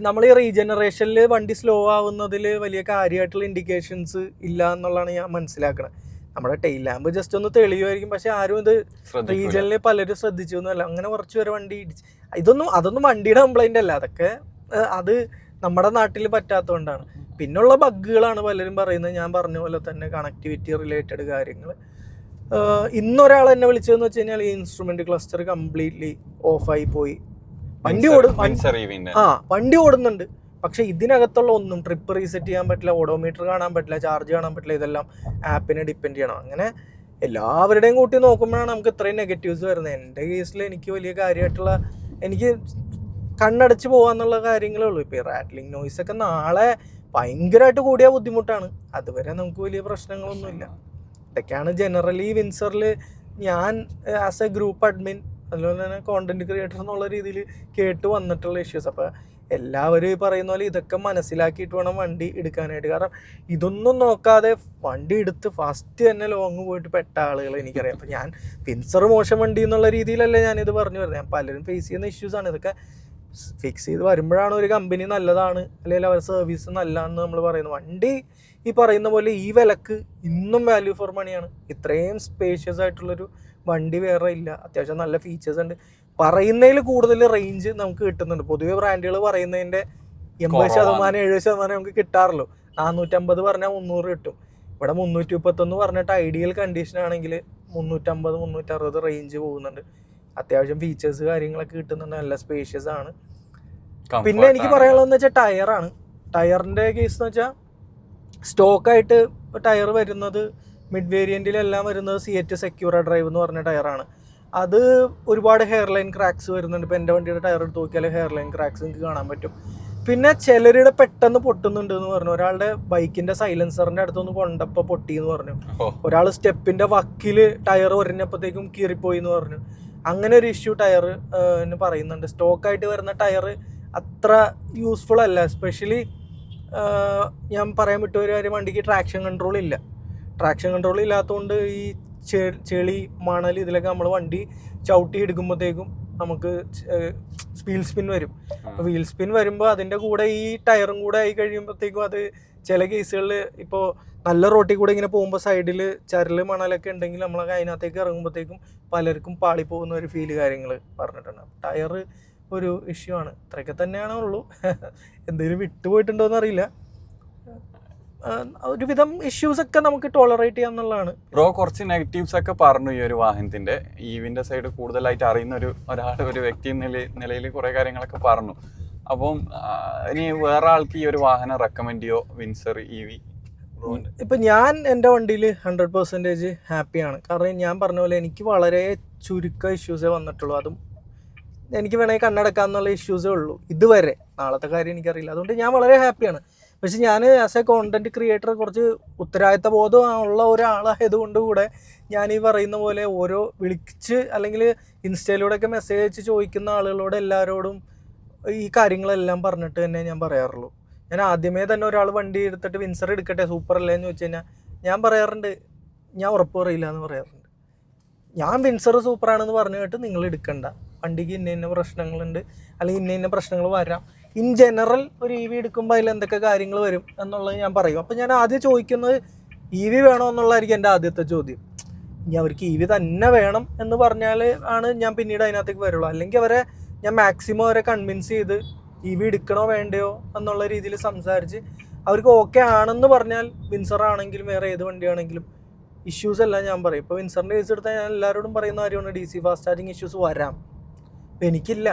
നമ്മൾ ഈ റീജനറേഷനിൽ വണ്ടി സ്ലോ ആവുന്നതിൽ വലിയ കാര്യമായിട്ടുള്ള ഇൻഡിക്കേഷൻസ് ഇല്ല എന്നുള്ളതാണ് ഞാൻ മനസ്സിലാക്കുന്നത്. നമ്മുടെ ടെയിൽ ലാമ്പ് ജസ്റ്റ് ഒന്ന് തെളിയുമായിരിക്കും, പക്ഷെ ആരും ഇത് റീജിയനിൽ പലരും ശ്രദ്ധിച്ചു എന്നല്ല. അങ്ങനെ കുറച്ച് പേരെ വണ്ടി ഇടിച്ച് അതൊന്നും വണ്ടിയുടെ കംപ്ലൈന്റ് അല്ല, അതൊക്കെ അത് നമ്മുടെ നാട്ടിൽ പറ്റാത്തതുകൊണ്ടാണ്. പിന്നുള്ള ബഗ്ഗുകളാണ് പലരും പറയുന്നത്. ഞാൻ പറഞ്ഞ പോലെ തന്നെ കണക്ടിവിറ്റി റിലേറ്റഡ് കാര്യങ്ങൾ. ഇന്നൊരാൾ എന്നെ വിളിച്ചതെന്ന് വെച്ച് കഴിഞ്ഞാൽ ഈ ഇൻസ്ട്രുമെന്റ് ക്ലസ്റ്റർ കംപ്ലീറ്റ്ലി ഓഫായി പോയി. വണ്ടി ഓടുന്നുണ്ട്, പക്ഷെ ഇതിനകത്തുള്ള ഒന്നും ട്രിപ്പ് റീസെറ്റ് ചെയ്യാൻ പറ്റില്ല, ഓഡോമീറ്റർ കാണാൻ പറ്റില്ല, ചാർജ് കാണാൻ പറ്റില്ല. ഇതെല്ലാം ആപ്പിനെ ഡിപ്പെൻഡ് ചെയ്യണം. അങ്ങനെ എല്ലാവരുടെയും കൂട്ടി നോക്കുമ്പോഴാണ് നമുക്ക് ഇത്രയും നെഗറ്റീവ്സ് വരുന്നത്. എൻ്റെ കേസിൽ എനിക്ക് വലിയ കാര്യമായിട്ടുള്ള എനിക്ക് കണ്ണടച്ച് പോകാന്നുള്ള കാര്യങ്ങളേ ഉള്ളൂ. ഇപ്പോൾ ഈ റാറ്റ്ലിംഗ് നോയ്സ് ഒക്കെ നാളെ ഭയങ്കരമായിട്ട് കൂടിയ ബുദ്ധിമുട്ടാണ്. അതുവരെ നമുക്ക് വലിയ പ്രശ്നങ്ങളൊന്നുമില്ല. ഇതൊക്കെയാണ് ജനറലി വിൻസറിൽ ഞാൻ ആസ് എ ഗ്രൂപ്പ് അഡ്മിൻ അതുപോലെ തന്നെ കോണ്ടന്റ് ക്രിയേറ്റർ എന്നുള്ള രീതിയിൽ കേട്ട് വന്നിട്ടുള്ള ഇഷ്യൂസ്. അപ്പോൾ എല്ലാവരും ഈ പറയുന്ന പോലെ ഇതൊക്കെ മനസ്സിലാക്കിയിട്ട് വേണം വണ്ടി എടുക്കാനായിട്ട്. കാരണം ഇതൊന്നും നോക്കാതെ വണ്ടി എടുത്ത് ഫസ്റ്റ് തന്നെ ലോങ് പോയിട്ട് പെട്ട ആളുകൾ എനിക്കറിയാം. അപ്പോൾ ഞാൻ വിൻസർ മോശം വണ്ടി എന്നുള്ള രീതിയിലല്ലേ ഞാനിത് പറഞ്ഞു വരുന്നത്. ഞാൻ പലരും ഫേസ് ചെയ്യുന്ന ഇഷ്യൂസാണ്. ഇതൊക്കെ ഫിക്സ് ചെയ്ത് വരുമ്പോഴാണ് ഒരു കമ്പനി നല്ലതാണ് അല്ലെങ്കിൽ അവരുടെ സർവീസ് നല്ലതാണെന്ന് നമ്മൾ പറയുന്നത്. വണ്ടി ഈ പറയുന്ന പോലെ ഈ വിലക്ക് ഇന്നും വാല്യൂ ഫോർ മണിയാണ്. ഇത്രയും സ്പേഷ്യസ് ആയിട്ടുള്ളൊരു വണ്ടി വേറെ ഇല്ല. അത്യാവശ്യം നല്ല ഫീച്ചേഴ്സ് ഉണ്ട്. പറയുന്നതിൽ കൂടുതൽ റേഞ്ച് നമുക്ക് കിട്ടുന്നുണ്ട്. പൊതുവെ ബ്രാൻഡുകൾ പറയുന്നതിൻ്റെ 80%-70% നമുക്ക് കിട്ടാറുള്ളൂ. 450 പറഞ്ഞാൽ 300 കിട്ടും. ഇവിടെ 331 പറഞ്ഞിട്ട് ഐഡിയൽ കണ്ടീഷൻ ആണെങ്കിൽ 350-360 റേഞ്ച് പോകുന്നുണ്ട്. അത്യാവശ്യം ഫീച്ചേഴ്സ് കാര്യങ്ങളൊക്കെ കിട്ടുന്നുണ്ട്. നല്ല സ്പേഷ്യസ് ആണ്. പിന്നെ എനിക്ക് പറയാനുള്ളതെന്ന് വെച്ചാൽ ടയറാണ്. ടയറിൻ്റെ കേസ് എന്ന് വെച്ചാൽ സ്റ്റോക്കായിട്ട് ടയർ വരുന്നത് മിഡ് വേരിയൻറ്റിലെല്ലാം വരുന്നത് C8 സെക്യൂറ ഡ്രൈവ് എന്ന് പറഞ്ഞ ടയറാണ്. അത് ഒരുപാട് ഹെയർ ലൈൻ ക്രാക്സ് വരുന്നുണ്ട്. ഇപ്പോൾ എൻ്റെ വണ്ടിയുടെ ടയർ എടുത്ത് നോക്കിയാൽ ഹെയർ ലൈൻ ക്രാക്സ് നിങ്ങൾക്ക് കാണാൻ പറ്റും. പിന്നെ ചിലരുടെ പെട്ടെന്ന് പൊട്ടുന്നുണ്ട് എന്ന് പറഞ്ഞു. ഒരാളുടെ ബൈക്കിൻ്റെ സൈലൻസറിൻ്റെ അടുത്തൊന്ന് കൊണ്ടപ്പോൾ പൊട്ടി എന്ന് പറഞ്ഞു. ഒരാൾ സ്റ്റെപ്പിൻ്റെ വക്കിൽ ടയർ ഒരഞ്ഞപ്പോഴത്തേക്കും കീറിപ്പോയി എന്ന് പറഞ്ഞു. അങ്ങനെ ഒരു ഇഷ്യൂ ടയർ പറയുന്നുണ്ട്. സ്റ്റോക്കായിട്ട് വരുന്ന ടയർ അത്ര യൂസ്ഫുൾ അല്ല. എസ്പെഷ്യലി ഞാൻ പറയാൻ വിട്ട ഒരു കാര്യം, വണ്ടിക്ക് ട്രാക്ഷൻ കൺട്രോൾ ഇല്ല. ട്രാക്ഷൻ കൺട്രോൾ ഇല്ലാത്തതുകൊണ്ട് ഈ ചെളി മണൽ ഇതിലൊക്കെ നമ്മൾ വണ്ടി ചവിട്ടി എടുക്കുമ്പോഴത്തേക്കും നമുക്ക് വീൽ സ്പിൻ വരും. അപ്പോൾ വീൽ സ്പിൻ വരുമ്പോൾ അതിൻ്റെ കൂടെ ഈ ടയറും കൂടെ ആയി കഴിയുമ്പോഴത്തേക്കും അത് ചില കേസുകളിൽ ഇപ്പോൾ നല്ല റോട്ടിൽ കൂടെ ഇങ്ങനെ പോകുമ്പോൾ സൈഡിൽ ചരൽ മണലൊക്കെ ഉണ്ടെങ്കിൽ നമ്മളൊക്കെ അതിനകത്തേക്ക് ഇറങ്ങുമ്പോഴത്തേക്കും പലർക്കും പാളിപ്പോകുന്ന ഒരു ഫീല് കാര്യങ്ങൾ പറഞ്ഞിട്ടുണ്ട്. ടയർ ഒരു ഇഷ്യൂ ആണ്. ഇത്രയൊക്കെ തന്നെയാണേ ഉള്ളൂ. എന്തെങ്കിലും വിട്ടുപോയിട്ടുണ്ടോയെന്ന് അറിയില്ല. ഒരുവിധം ഇഷ്യൂസ് ഒക്കെ നമുക്ക് ടോളറേറ്റ് ചെയ്യാന്നുള്ളതാണ്. ബ്രോ കുറച്ച് നെഗറ്റീവ്സ് ഒക്കെ പറഞ്ഞു ഈ ഒരു വാഹനത്തിന്റെ. EVന്റെ സൈഡ് കൂടുതലായിട്ട് അറിയുന്ന ഒരു വ്യക്തി നിലയിൽ കുറെ കാര്യങ്ങളൊക്കെ പറഞ്ഞു. അപ്പം ഇനി വേറെ ആൾക്ക് ഈ ഒരു വാഹനം റെക്കമെൻഡ് ചെയ്യോ വിൻസർ EV? ഇപ്പം ഞാൻ എൻ്റെ വണ്ടിയിൽ 100% ഹാപ്പിയാണ്. കാരണം ഞാൻ പറഞ്ഞ പോലെ എനിക്ക് വളരെ ചുരുക്കം ഇഷ്യൂസേ വന്നിട്ടുള്ളൂ. അതും എനിക്ക് വേണമെങ്കിൽ കണ്ണടക്കാന്നുള്ള ഇഷ്യൂസേ ഉള്ളൂ ഇതുവരെ. നാളത്തെ കാര്യം എനിക്കറിയില്ല. അതുകൊണ്ട് ഞാൻ വളരെ ഹാപ്പിയാണ്. പക്ഷെ ഞാൻ ആസ് എ കോണ്ടന്റ് ക്രിയേറ്റർ കുറച്ച് ഉത്തരവാദിത്ത ബോധമുള്ള ഒരാളായതുകൊണ്ട് കൂടെ ഞാൻ ഈ പറയുന്ന പോലെ ഓരോ വിളിച്ച് അല്ലെങ്കിൽ ഇൻസ്റ്റയിലൂടെയൊക്കെ മെസ്സേജ് അയച്ച് ചോദിക്കുന്ന ആളുകളോട് എല്ലാവരോടും ഈ കാര്യങ്ങളെല്ലാം പറഞ്ഞിട്ട് തന്നെ ഞാൻ പറയാറുള്ളൂ. ഞാൻ ആദ്യമേ തന്നെ ഒരാൾ വണ്ടി എടുത്തിട്ട് വിൻസർ എടുക്കട്ടെ സൂപ്പർ അല്ലേ എന്ന് ചോദിച്ചു കഴിഞ്ഞാൽ ഞാൻ പറയാറുണ്ട്, ഞാൻ ഉറപ്പ് പറയില്ല എന്ന് പറയാറുണ്ട്. ഞാൻ വിൻസർ സൂപ്പറാണെന്ന് പറഞ്ഞു കേട്ട് നിങ്ങൾ എടുക്കണ്ട, വണ്ടിക്ക് ഇന്ന പ്രശ്നങ്ങളുണ്ട് അല്ലെങ്കിൽ ഇന്ന പ്രശ്നങ്ങൾ വരാം. ഇൻ ജനറൽ ഒരു EV എടുക്കുമ്പോൾ അതിൽ എന്തൊക്കെ കാര്യങ്ങൾ വരും എന്നുള്ളത് ഞാൻ പറയും. അപ്പോൾ ഞാൻ ആദ്യം ചോദിക്കുന്നത് EV വേണോ എന്നുള്ളതായിരിക്കും എൻ്റെ ആദ്യത്തെ ചോദ്യം. ഇനി അവർക്ക് EV തന്നെ വേണം എന്ന് പറഞ്ഞാൽ ആണ് ഞാൻ പിന്നീട് അതിനകത്തേക്ക് വരുള്ളൂ. അല്ലെങ്കിൽ അവരെ ഞാൻ മാക്സിമം അവരെ കൺവിൻസ് ചെയ്ത് EV എടുക്കണോ വേണ്ടയോ എന്നുള്ള രീതിയിൽ സംസാരിച്ച് അവർക്ക് ഓക്കെ ആണെന്ന് പറഞ്ഞാൽ വിൻസർ ആണെങ്കിലും വേറെ ഏത് വണ്ടിയാണെങ്കിലും ഇഷ്യൂസ് എല്ലാം ഞാൻ പറയും. ഇപ്പോൾ വിൻസറിൻ്റെ കേസ് എടുത്താൽ ഞാൻ എല്ലാവരോടും പറയുന്ന കാര്യമാണ് DC ഫാസ്റ്റ് ചാർജിങ് ഇഷ്യൂസ് വരാം. ഇപ്പം എനിക്കില്ല,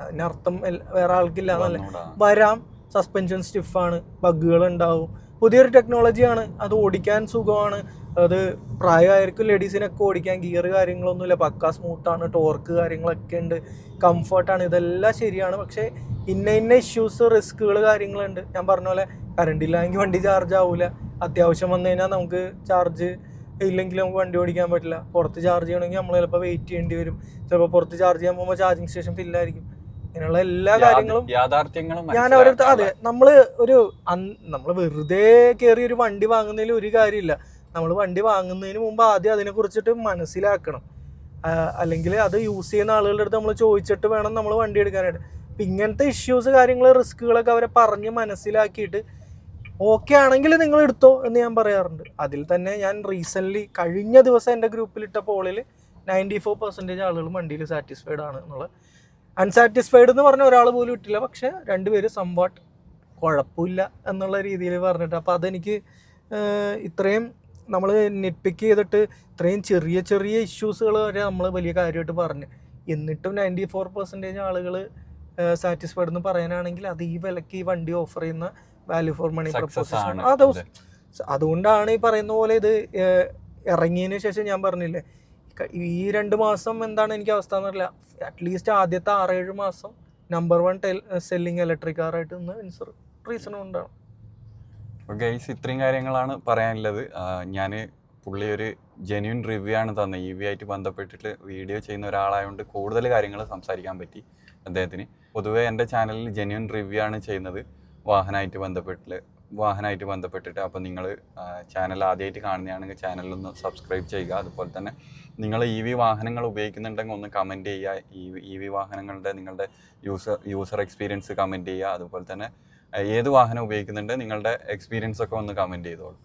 അതിനർത്ഥം വേറെ ആൾക്കില്ല എന്നല്ല. വരാം. സസ്പെൻഷൻ സ്റ്റിഫാണ്, ബഗ്ഗുകൾ ഉണ്ടാവും. പുതിയൊരു ടെക്നോളജിയാണ്, അത് ഓടിക്കാൻ സുഖമാണ്. അത് പ്രായമായിരിക്കും ലേഡീസിനൊക്കെ ഓടിക്കാൻ. ഗിയർ കാര്യങ്ങളൊന്നുമില്ല, പക്കാ സ്മൂത്താണ്, ടോർക്ക് കാര്യങ്ങളൊക്കെ ഉണ്ട്, കംഫർട്ടാണ്, ഇതെല്ലാം ശരിയാണ്. പക്ഷേ ഇന്ന ഇഷ്യൂസ്, റിസ്കുകൾ, കാര്യങ്ങളുണ്ട്. ഞാൻ പറഞ്ഞ പോലെ കറണ്ട് ഇല്ലെങ്കിൽ വണ്ടി ചാർജ് ആവില്ല. അത്യാവശ്യം വന്നു കഴിഞ്ഞാൽ നമുക്ക് ചാർജ് ഇല്ലെങ്കിൽ നമുക്ക് വണ്ടി ഓടിക്കാൻ പറ്റില്ല. പുറത്ത് ചാർജ് ചെയ്യണമെങ്കിൽ നമ്മൾ ചിലപ്പോൾ വെയിറ്റ് ചെയ്യേണ്ടി വരും. ചിലപ്പോൾ പുറത്ത് ചാർജ് ചെയ്യാൻ പോകുമ്പോൾ ചാർജിങ് സ്റ്റേഷൻ ഫില്ലായിരിക്കും. ഇങ്ങനെയുള്ള എല്ലാ കാര്യങ്ങളും ഞാൻ അവരടുത്ത് അതെ നമ്മൾ വെറുതെ കയറി ഒരു വണ്ടി വാങ്ങുന്നതിൽ ഒരു കാര്യമില്ല. നമ്മൾ വണ്ടി വാങ്ങുന്നതിന് മുമ്പ് ആദ്യം അതിനെക്കുറിച്ചിട്ട് മനസ്സിലാക്കണം. അല്ലെങ്കിൽ അത് യൂസ് ചെയ്യുന്ന ആളുകളുടെ അടുത്ത് നമ്മൾ ചോദിച്ചിട്ട് വേണം നമ്മൾ വണ്ടി എടുക്കാനായിട്ട്. അപ്പം ഇങ്ങനത്തെ ഇഷ്യൂസ്, കാര്യങ്ങൾ, റിസ്കുകളൊക്കെ അവരെ പറഞ്ഞ് മനസ്സിലാക്കിയിട്ട് ഓക്കെ ആണെങ്കിൽ നിങ്ങൾ എടുത്തോ എന്ന് ഞാൻ പറയാറുണ്ട്. അതിൽ തന്നെ ഞാൻ റീസെൻ്റ്ലി കഴിഞ്ഞ ദിവസം എൻ്റെ ഗ്രൂപ്പിലിട്ട പോളിൽ 94% ആളുകൾ വണ്ടിയിൽ സാറ്റിസ്ഫൈഡ് ആണ് എന്നുള്ള. അൺസാറ്റിസ്ഫൈഡ് എന്ന് പറഞ്ഞ ഒരാൾ പോലും ഇട്ടില്ല. പക്ഷെ രണ്ടുപേര് സംവാട്ട് കുഴപ്പമില്ല എന്നുള്ള രീതിയിൽ പറഞ്ഞിട്ട്. അപ്പോൾ അതെനിക്ക് ഇത്രയും നമ്മൾ നെറ്റ്പിക്ക് ചെയ്തിട്ട് ഇത്രയും ചെറിയ ഇഷ്യൂസുകൾ വരെ നമ്മൾ വലിയ കാര്യമായിട്ട് പറഞ്ഞു, എന്നിട്ടും 94% ആളുകൾ സാറ്റിസ്ഫൈഡ് എന്ന് പറയാനാണെങ്കിൽ അത് ഈ വിലക്ക് ഈ വണ്ടി ഓഫർ ചെയ്യുന്ന വാല്യൂ ഫോർ മണി പ്രപ്പോസിഷൻ. അതുകൊണ്ടാണ് ഈ പറയുന്ന പോലെ ഇത് ഇറങ്ങിയതിന് ശേഷം ഞാൻ പറഞ്ഞില്ലേ, ഈ 2 മാസം എന്താണ് എനിക്ക് അവസ്ഥ എന്നറിയില്ല. അറ്റ്ലീസ്റ്റ് ആദ്യത്തെ 6-7 മാസം നമ്പർ 1 സെല്ലിങ് ഇലക്ട്രിക് കാറായിട്ട് നിന്ന് വിൻസർ റീസൺ കൊണ്ടാണ്. ഗൈസ്, ഇത്രയും കാര്യങ്ങളാണ് പറയാനുള്ളത്. ഞാൻ പുള്ളി ഒരു ജെന്യൂൻ റിവ്യൂ ആണ് തന്നെ EV ആയിട്ട് ബന്ധപ്പെട്ടിട്ട് വീഡിയോ ചെയ്യുന്ന ഒരാളായതുകൊണ്ട് കൂടുതൽ കാര്യങ്ങൾ സംസാരിക്കാൻ പറ്റി അദ്ദേഹത്തിന്. പൊതുവേ എൻ്റെ ചാനലിൽ ജെന്യൂൻ റിവ്യൂ ആണ് ചെയ്യുന്നത് വാഹനമായിട്ട് ബന്ധപ്പെട്ടിട്ട്. അപ്പോൾ നിങ്ങൾ ചാനൽ ആദ്യമായിട്ട് കാണുന്നതാണെങ്കിൽ ചാനലൊന്ന് സബ്സ്ക്രൈബ് ചെയ്യുക. അതുപോലെ തന്നെ നിങ്ങൾ EV വാഹനങ്ങൾ ഉപയോഗിക്കുന്നുണ്ടെങ്കിൽ ഒന്ന് കമൻറ്റ് ചെയ്യുക. EV വാഹനങ്ങളുടെ നിങ്ങളുടെ യൂസർ എക്സ്പീരിയൻസ് കമൻറ്റ് ചെയ്യുക. അതുപോലെ തന്നെ ഏത് വാഹനം ഉപയോഗിക്കുന്നുണ്ട് നിങ്ങളുടെ എക്സ്പീരിയൻസ് ഒക്കെ ഒന്ന് കമൻറ്റ് ചെയ്തോളൂ.